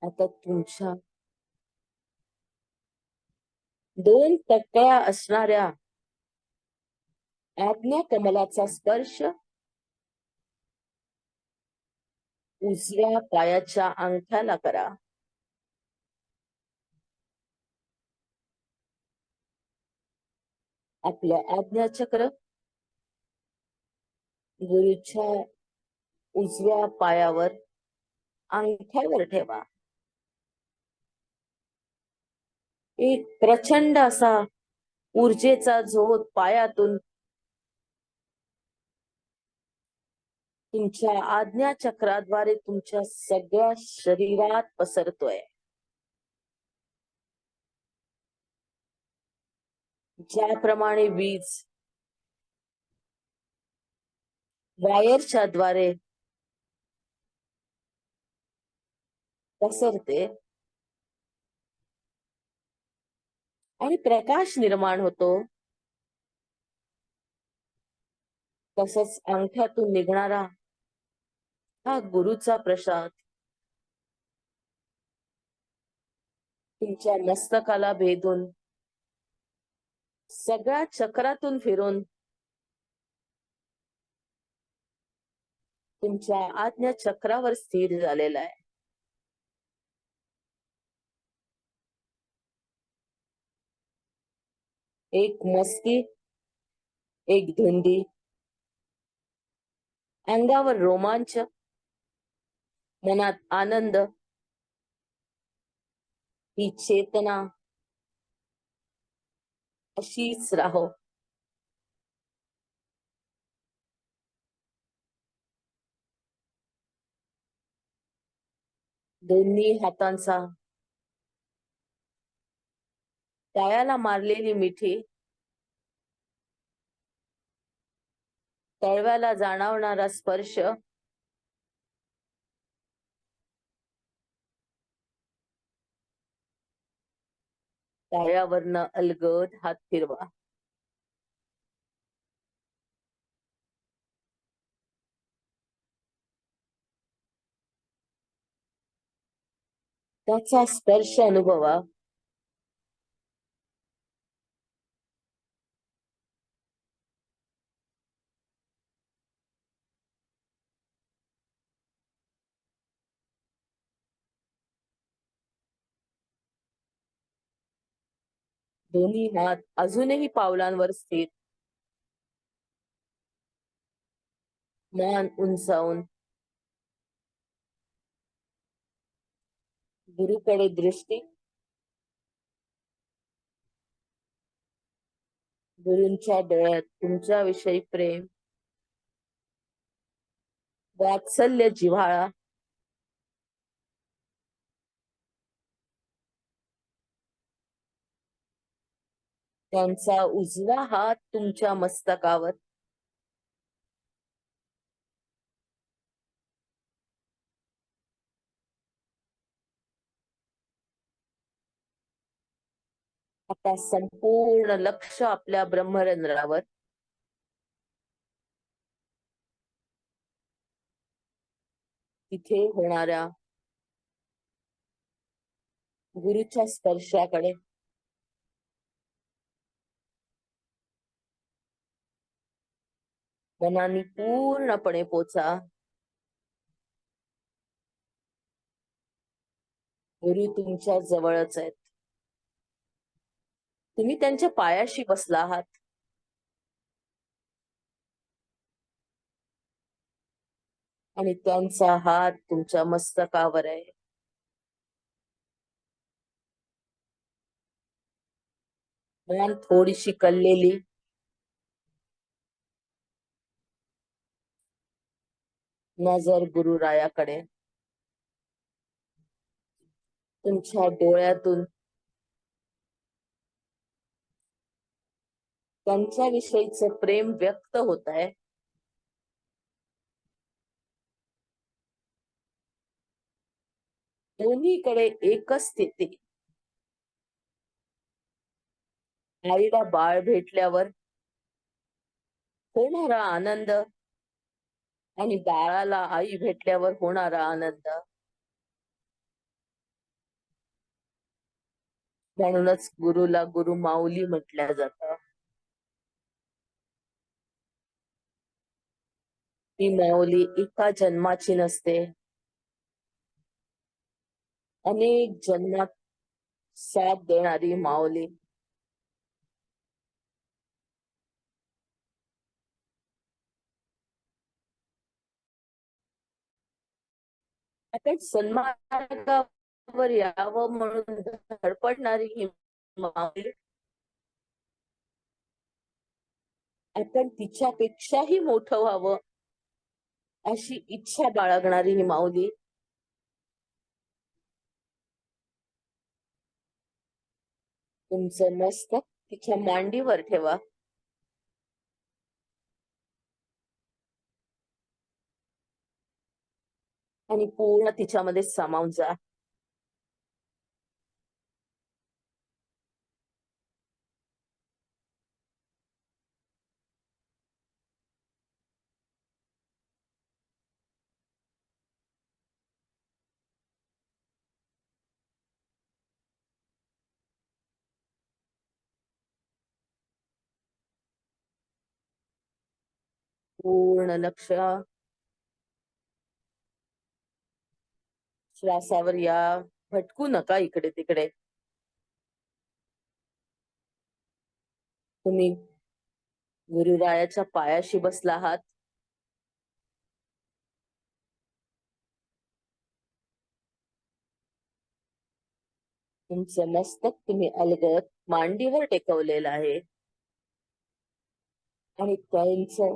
आता तुमच्या 2 तक्क्या असणाऱ्या आज्ञा कमलाचा स्पर्श उजव्या पायाच्या अंगठ्याला करा. आपलं आज्ञाचक्र गुरुच्या उजव्या पायावर अंगठ्यावर ठेवा. एक प्रचंड असा ऊर्जेचा झोत पायातून तुमच्या आज्ञाचक्राद्वारे तुमच्या सगळ्या शरीरात पसरतोय. ज्याप्रमाणे वीज वायरच्या द्वारे पसरते आणि प्रकाश निर्माण होतो, तसंच अंगठ्यातून निघणारा हा गुरुचा प्रसाद तुमच्या मस्तकाला भेदून सगळ्या चक्रातून फिरून तुमच्या आज्ञा चक्रावर स्थिर झालेला आहे. एक मस्ती, एक धुंदी, अंगावर रोमांच, मनात आनंद, ही चेतना अशीच राहो. दोन्ही हातांचा टाळ्याला मारलेली मिठी, तळव्याला जाणवणारा स्पर्श, टाळ्यावरनं अलगद हात फिरवा. त्याचा स्पर्श अनुभवा. दोन्ही हात अजूनही पावलांवर स्थिर, मान उंचावून, गुरुकडे दृष्टी, गुरूंच्या डोळ्यात तुमच्याविषयी प्रेम, वात्सल्य जिव्हाळा. त्यांचा उजवा हात तुमच्या मस्तकावर, आता संपूर्ण लक्ष आपल्या ब्रह्मरंध्रावर. तिथे होणाऱ्या गुरुच्या स्पर्शाकडे. मनाने पूर्णपणे पोचा. गुरु तुमच्या जवळच आहेत. तुम्ही त्यांच्या पायाशी बसला आहात. आणि त्यांचा हात तुमच्या मस्तकावर आहे. मान थोडीशी कललेली, नजर गुरुरायाकडे. तुमच्या डोळ्यातून त्यांच्या विषयीच प्रेम व्यक्त होत आहे. दोन्हीकडे एकच स्थिती. आईला बाळ भेटल्यावर होणारा आनंद आणि बाळाला आई भेटल्यावर होणारा आनंद. म्हणूनच गुरुला गुरु माऊली म्हटल्या जातं. ही माऊली एका जन्माची नसते, अनेक जन्मात साथ देणारी माऊली. आपण सन्मार्गावर यावं म्हणून धडपडणारी ही माऊली. आपण तिच्यापेक्षाही मोठं व्हावं अशी इच्छा बाळगणारी ही माऊली. तुमचं मस्तक तिच्या मांडीवर ठेवा. आणि पूर्ण तिच्यामध्ये सामावून जा. पूर्ण लक्ष श्वासावर या. भटकू नका इकडे तिकडे. तुम्ही गुरुरायाच्या पायाशी बसला आहात. तुमचं मस्तक तुम्ही अलगद मांडीवर टेकवलेलं आहे आणि त्यांचं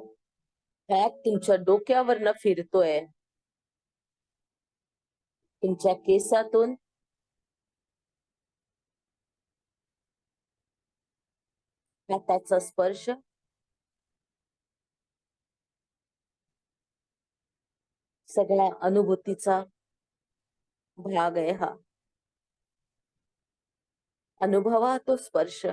हात तुमच्या डोक्यावरनं फिरतोय. तुमच्या केसातून हाताचा स्पर्श सगळ्या अनुभूतीचा भाग आहे हा. अनुभवा तो स्पर्श.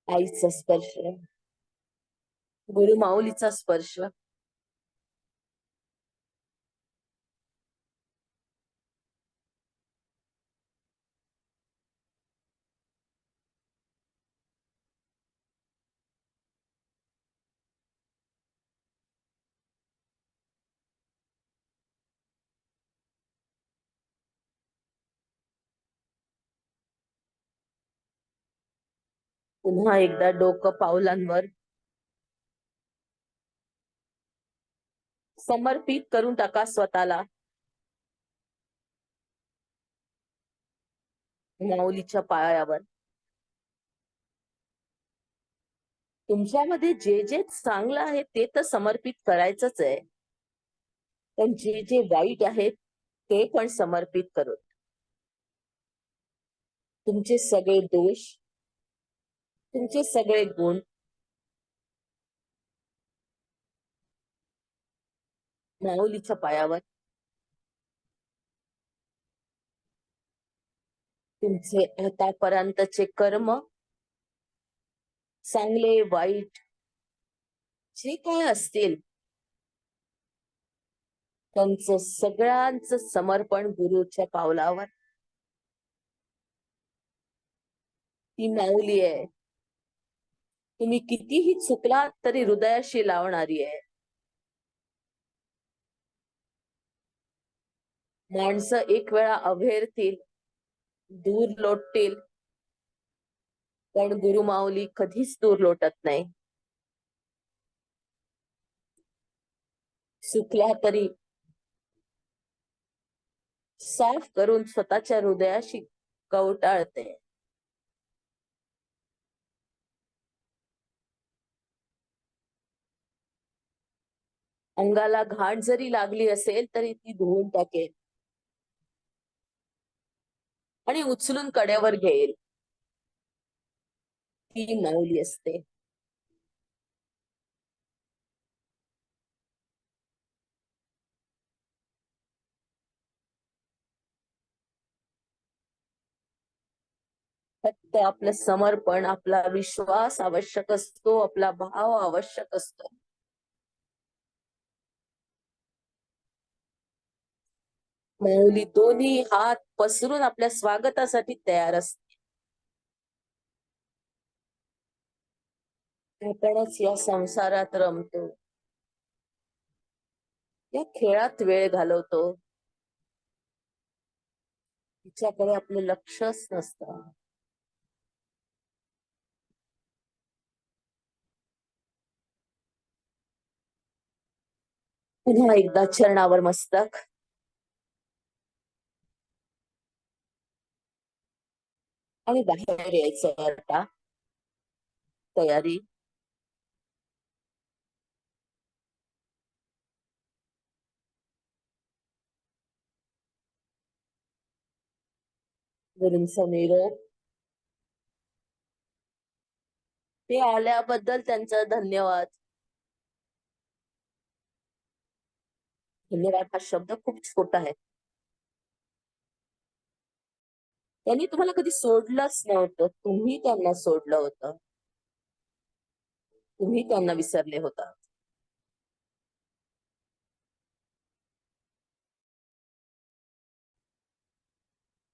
आईचा स्पर्श, गुरु माऊलीचा स्पर्श, पुन्हा एकदा डोकं पावलांवर समर्पित करून टाका स्वतःला. माऊलीच्या पायावर. तुमच्यामध्ये जे जे चांगलं आहे ते तर समर्पित करायचंच आहे, पण जे जे वाईट आहेत ते पण समर्पित करू. तुमचे सगळे दोष, तुमचे सगळे गुण माऊलीच्या पायावर. तुमचे आतापर्यंतचे कर्म, चांगले वाईट जे काय असतील, त्यांचं सगळ्यांचं समर्पण गुरुच्या पावलावर. ती माऊली आहे. तुम्ही कितीही चुकलात तरी हृदयाशी लावणारी आहे. माणसं एक वेळा अभेरतील, दूर लोटतील, पण गुरु माऊली कधीच दूर लोटत नाही. चुकल्या तरी साफ करून स्वतःच्या हृदयाशी कवटाळते. अंगाला घाण जरी लागली असेल तरी ती धुवून टाकेल आणि उचलून कड्यावर घेईल. ती माऊली असते. फक्त आपलं समर्पण, आपला विश्वास आवश्यक असतो, आपला भाव आवश्यक असतो. माऊली दोन्ही हात पसरून आपल्या स्वागतासाठी तयार असते. आपणच या संसारात रमतो, या खेळात वेळ घालवतो, तिच्याकडे आपलं लक्षच नसतं. पुन्हा एकदा चरणावर मस्तक आणि बाहेर यायचं. आता तयारी. गुरूंचा निरोप. ते आल्याबद्दल त्यांचा धन्यवाद. धन्यवाद हा शब्द खूप छोटा आहे. त्यांनी तुम्हाला कधी सोडलंच नव्हतं, तुम्ही त्यांना सोडलं होतं, तुम्ही त्यांना विसरले होता.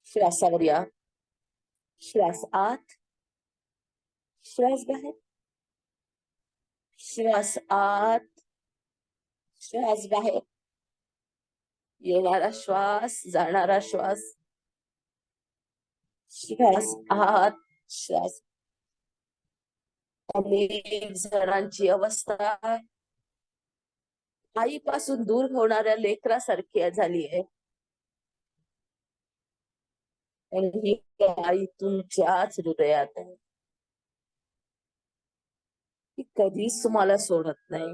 श्वासावर या. श्वास आत, श्वास बाहेर, श्वास आत, श्वास बाहेर. येणारा श्वास, जाणारा श्वास, श्वास आत, श्वास. अनेक जणांची अवस्था आईपासून दूर होणाऱ्या लेकरासारखी झाली आहे. आणि ही आई तुमच्याच हृदयात आहे. ती कधीच तुम्हाला सोडत नाही.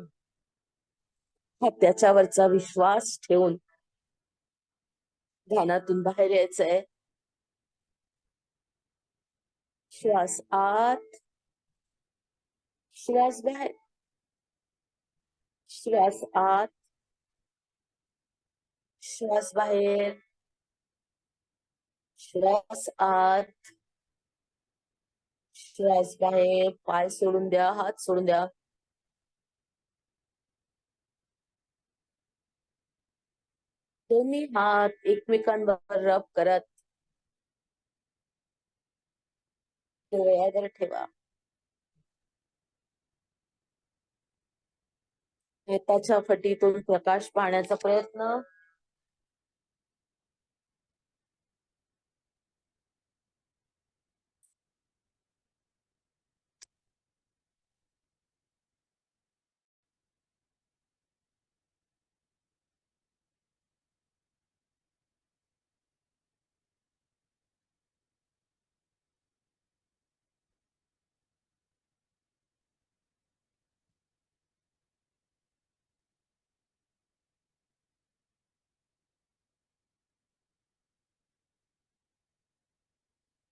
हा त्याच्यावरचा विश्वास ठेवून ध्यानातून बाहेर यायचंय. श्वास आत, श्वास बाहेर, श्वास आत, श्वास बाहेर, श्वास आत, श्वास बाहेर. पाय सोडून द्या, हात सोडून द्या. दोन्ही हात एकमेकांवर रब करत डोळ्यावर ठेवा. हाताच्या फटीतून प्रकाश पाहण्याचा प्रयत्न.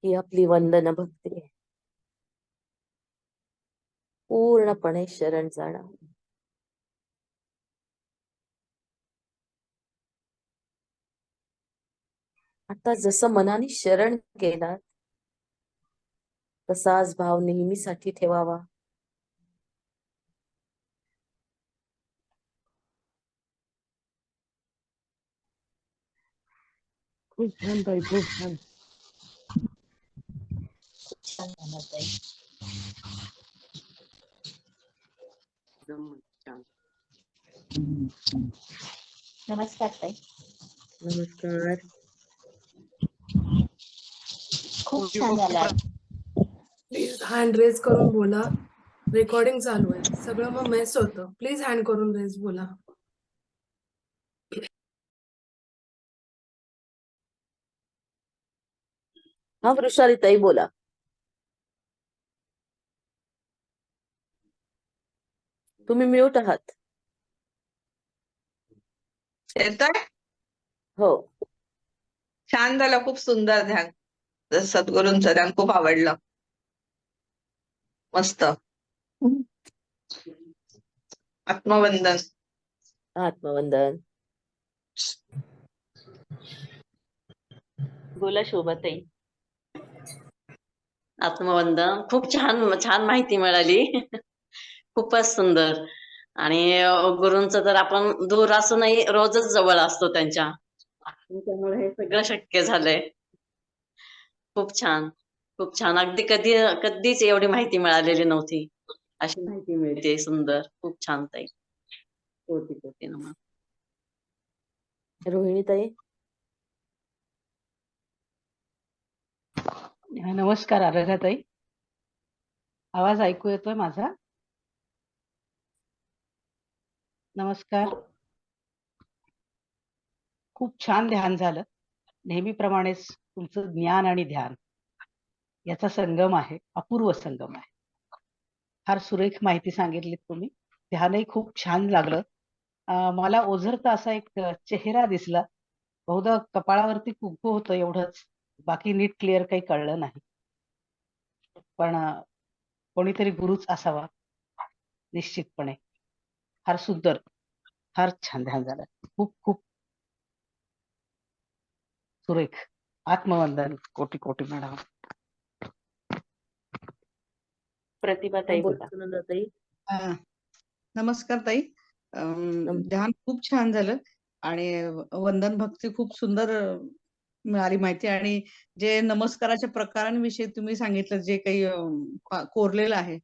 ही आपली वंदन भक्ती आहे. पूर्णपणे शरण जाणं. आता जसं मनाने शरण केलात तसाच भाव नेहमीसाठी ठेवावा. खूप छान ताई, खूप छान. छान झालं ताई. नमस्कार ताई. नमस्कार. खूप छान झालं. प्लीज हँड रेज करून बोला. रेकॉर्डिंग चालू आहे. सगळं मग मेस होतं. प्लीज हँड करून रेज बोला. हा वृषाली ताई बोला. तुम्ही म्यूट आहात. येतोय? हो. छान झालं, खूप सुंदर ध्यान. सद्गुरूंचं ध्यान खूप आवडलं. मस्त. आत्मवंदन. आत्मवंदन. बोला शोभाताई. आत्मवंदन. खूप छान छान माहिती मिळाली. खूपच सुंदर. आणि गुरूंचं तर आपण दूर असूनही रोजच जवळ असतो त्यांच्या, त्यामुळे हे सगळं शक्य झालंय. खूप छान, खूप छान. अगदी कधीच एवढी माहिती मिळालेली नव्हती. अशी माहिती मिळते. सुंदर, खूप छान ताई. कोटी कोटी नमः. रोहिणी ताई. नमस्कार आराध्याताई. आवाज ऐकू येतोय माझा? नमस्कार. खूप छान ध्यान झालं. नेहमीप्रमाणेच तुमचं ज्ञान आणि ध्यान याचा संगम आहे, अपूर्व संगम आहे. फार सुरेख माहिती सांगितलीत तुम्ही. ध्यानही खूप छान लागलं. मला ओझरता असा एक चेहरा दिसला. बहुधा कपाळावरती कुंकू होतं एवढंच. बाकी नीट क्लिअर काही कळलं नाही. पण कोणीतरी गुरुच असावा निश्चितपणे. फार सुंदर, फार छान ध्यान झालं. खूप खूप सुरेख. आत्मवंदन. कोटी कोटी मॅडम. प्रतिभा ताई बोला. सुनंदा ताई. नमस्कार ताई. ध्यान खूप छान झालं आणि वंदन भक्ती खूप सुंदर मिळाली माहिती. आणि जे नमस्काराच्या प्रकारांविषयी तुम्ही सांगितलं, जे काही कोरलेलं आहे,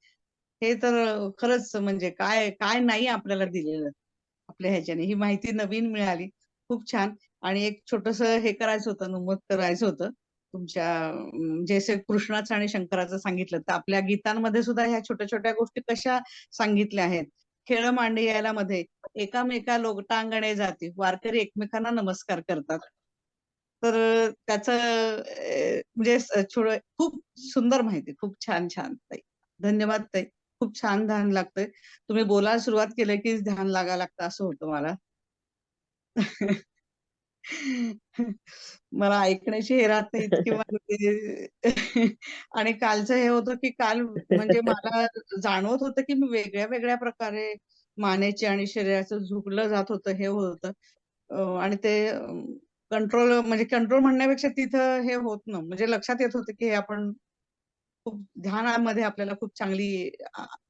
हे तर खरंच म्हणजे काय काय नाही आपल्याला दिलेलं आपल्या ह्याच्याने. ही माहिती नवीन मिळाली. खूप छान. आणि एक छोटंसं हे करायचं होतं, नमूद करायचं होतं. तुमच्या जसे कृष्णाचं आणि शंकराचं सांगितलं, तर आपल्या गीतांमध्ये सुद्धा ह्या छोट्या-छोट्या गोष्टी कशा सांगितल्या आहेत. खेळ मांडियाला मध्ये एकामेका लोटांगणे जाती, वारकरी एकमेकांना नमस्कार करतात. तर त्याचं म्हणजे खूप सुंदर माहिती, खूप छान छान ताई. धन्यवाद ताई. खूप छान ध्यान लागतंय. तुम्ही बोलायला सुरुवात केलं की ध्यान लागायला लागतं असं होतं मला. मला ऐकण्याची हे राहत नाही इतकी मला आणि कालचं हे होतं की काल म्हणजे मला जाणवत होतं की मी वेगळ्या वेगळ्या प्रकारे मानेचे आणि शरीराचं झुकलं जात होतं, हे होतं. आणि ते कंट्रोल म्हणजे कंट्रोल म्हणण्यापेक्षा तिथं हे होत नव्हतं. म्हणजे लक्षात येत होतं की हे आपण खूप ध्यानामध्ये आपल्याला खूप चांगली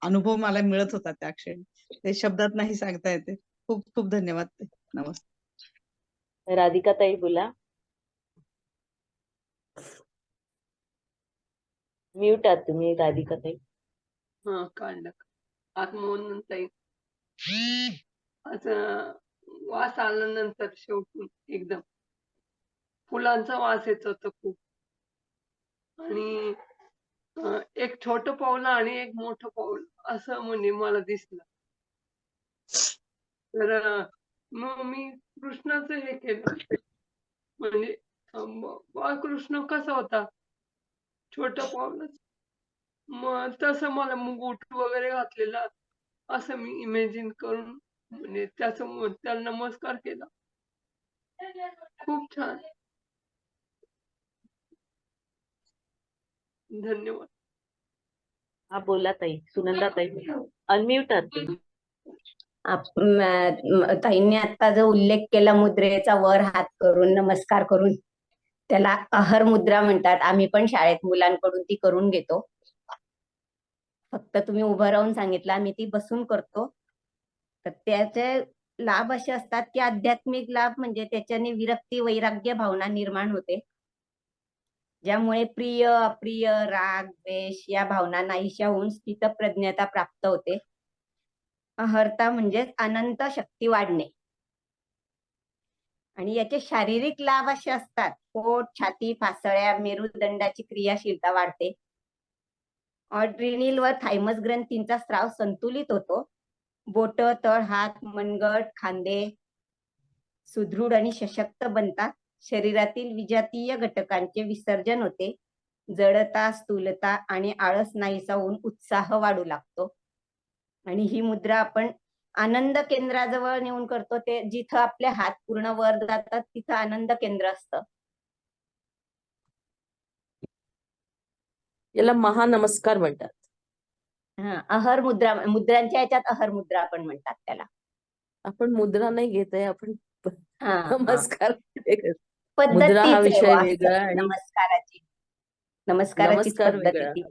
अनुभव मला मिळत होता त्या क्षणी. ते शब्दात नाही सांगता येते. खूप खूप धन्यवाद ताई. नमस्ते. राधिका ताई बोला. म्यूट आहात तुम्ही राधिका ताई. हा काढलं. आत्मवंदन ताई. असं वास आल्यानंतर शेवटून एकदम फुलांचा वास येत होता खूप. आणि एक छोटं पाऊल आणि एक मोठं पाऊल असं म्हणजे मला दिसलं. तर मग मी कृष्णाचं हे केलं. म्हणजे बाळकृष्ण कसा होता, छोटं पाऊलच. मग तसं मला मुकुट वगैरे घातलेला असं मी इमॅजिन करून म्हणजे त्याला नमस्कार केला. खूप छान. धन्यवाद. हा बोला ताई. सुनंदा ताई अनम्यूट आहात तुम्ही. ताईंनी आता जो उल्लेख केला मुद्रेचा, वर हात करून नमस्कार करून, त्याला अहर मुद्रा म्हणतात. आम्ही पण शाळेत मुलांकडून ती करून घेतो. फक्त तुम्ही उभं राहून सांगितलं, आम्ही ती बसून करतो. तर त्याचे लाभ असे असतात की आध्यात्मिक लाभ म्हणजे त्याच्याने विरक्ती वैराग्य भावना निर्माण होते, ज्यामुळे प्रिय अप्रिय राग द्वेष या भावना नाहीशा होऊन स्थितप्रज्ञता प्राप्त होते. अहर्ता म्हणजे अनंत शक्ती वाढणे. आणि याचे शारीरिक लाभ असे असतात, पोट छाती फासळ्या मेरुदंडाची क्रियाशीलता वाढते, ऑड्रिनिल व थायमस ग्रंथींचा स्राव संतुलित होतो, बोट तळ हात मनगट खांदे सुदृढ आणि सशक्त बनतात, शरीरातील विजातीय घटकांचे विसर्जन होते, जडता स्थूलता आणि आळस नाहीसा होऊन उत्साह वाढू लागतो. आणि ही मुद्रा आपण आनंद केंद्राजवळ नेऊन करतो, ते जिथं आपले हात पूर्ण वर जातात तिथं आनंद केंद्र असतं. याला महानमस्कार म्हणतात. अहर मुद्रा, मुद्रांच्या याच्यात अहर मुद्रा आपण म्हणतात त्याला. आपण मुद्रा नाही घेत आहे, आपण नमस्कार पद्धत मुद्रा हा तीच आहे विषय बुवा, वेगळा आणि नमस्काराची नमस्कार पद्धत वेगळा. ती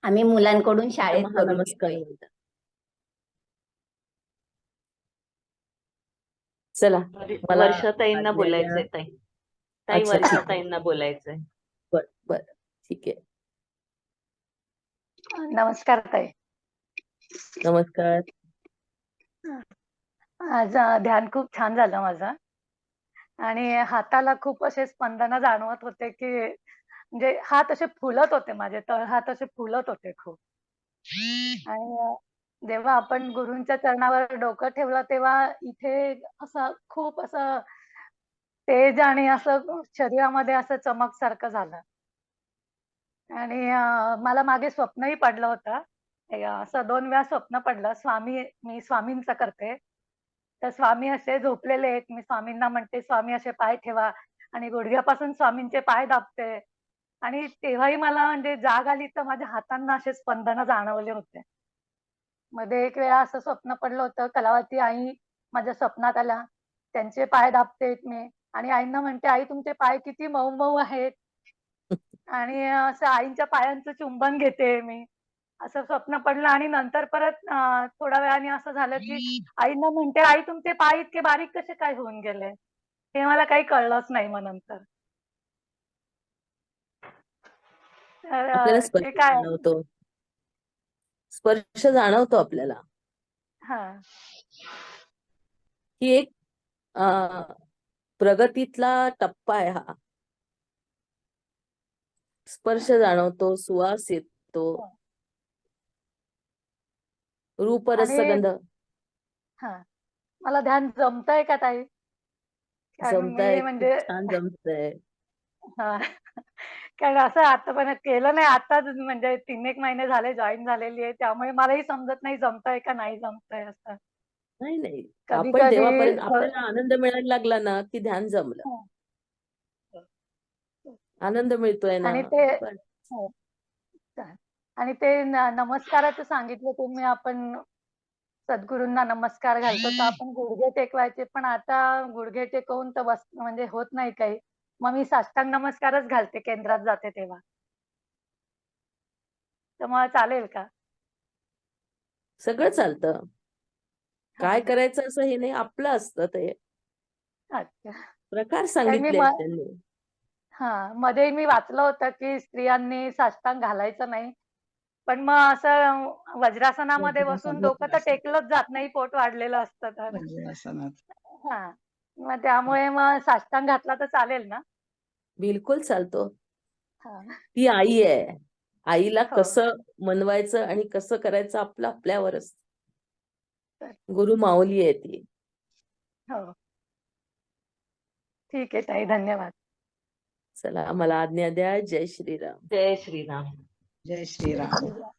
आम्ही मुलांकडून त्याला शाळेत करून महानमस्कार घेतोय. म्हणतात. चला मला वर्षाताईंना बोलायचंय ताई. ताई अच्छा, ठीक आहे. वर्षाताईंना बोलायचंय. बर ठीक आहे. नमस्कार ताई. नमस्कार. आज ध्यान खूप छान झालं माझं. आणि हाताला खूप असे स्पंदन जाणवत होते की म्हणजे हात असे फुलत होते, माझे तळहात असे फुलत होते खूप. आणि जेव्हा आपण गुरूंच्या चरणावर डोकं ठेवलं तेव्हा इथे असं खूप असं तेज आणि असं शरीरामध्ये असं चमक सारखं झालं. आणि मला मागे स्वप्नही पडलं होतं. असं 2 वेळा स्वप्न पडलं. मी स्वामींचं करते. तर स्वामी असे झोपलेले आहेत. मी स्वामींना म्हणते, "स्वामी असे पाय ठेवा" आणि गुडघ्यापासून स्वामींचे पाय दाबते. आणि तेव्हाही मला म्हणजे जाग आली तर माझ्या हातांना असे स्पंदन जाणवले होते. मध्ये एक वेळा असं स्वप्न पडलं होतं, कलावती आई माझ्या स्वप्नात आल्या. त्यांचे पाय दाबतेत मी आणि आईंना म्हणते, "आई तुमचे पाय किती मऊ-मऊ आहेत." आणि असं आईंच्या पायांचं चुंबन घेते मी. असं स्वप्न पडलं आणि नंतर परत थोड्या वेळाने असं झालं की आईंना म्हणते, "आई तुमचे पाय इतके बारीक कसे काय होऊन गेले?" हे मला काही कळलंच नाही मग नंतर. तर आपल्याला ते स्पर्श काय जाणवतो. स्पर्श जाणवतो आपल्याला. हां. ही एक प्रगतीतला टप्पा आहे हा. स्पर्श जाणवतो, सुवास येतो, रूप आणि रसगंध हा मला ध्यान जमतंय का ताई? कारण जमतंय, मी खूप म्हणजे छान जमतंय. हा कारण असं आतापर्यंत केलं नाही. आताच म्हणजे 3-1 महिने झाले जॉईन झालेली आहे. त्यामुळे मलाही समजत नाही जमतंय का नाही जमतंय असं. नाही आपण कधी-कधी देवापर्यंत आपल्याला आनंद मिळायला लागला ना की ध्यान जमलं. आनंद मिळतोय ना आणि ते बस. हो. आणि ते नमस्काराचं सांगितलं तुम्ही, आपण सद्गुरूंना नमस्कार घालतो तर आपण गुडघे टेकवायचे, पण आता गुडघे टेकवून तर बस म्हणजे होत नाही काही. मग मी साष्टांग नमस्कारच घालते केंद्रात जाते तेव्हा. तर मग चालेल का? सगळं चालतं. काय हा. करायचं असं हे नाही, आपलं असतं ते. अच्छा. प्रकार कारण मी सांगितले त्यांनी. मध्ये मी वाचलं होतं की स्त्रियांनी साष्टांग घालायचं नाही. पण मग असं वज्रासनामध्ये बसून डोकं तर टेकलंच जात नाही, पोट वाढलेलं असतं तर. वज्रासनात. हां. मग त्यामुळे मग साष्टांग घातला तर चालेल ना? बिलकुल चालतो. हां. ती आई आहे. आईला हो. कसं मनवायचं आणि कसं करायचं आपलं आपल्यावर असतं. तर गुरु माऊली आहे ती. हो. ठीक आहे ताई, धन्यवाद. चला मला आज्ञा द्या. जय श्रीराम. जय श्रीराम. जय जय श्रीराम. श्रीराम.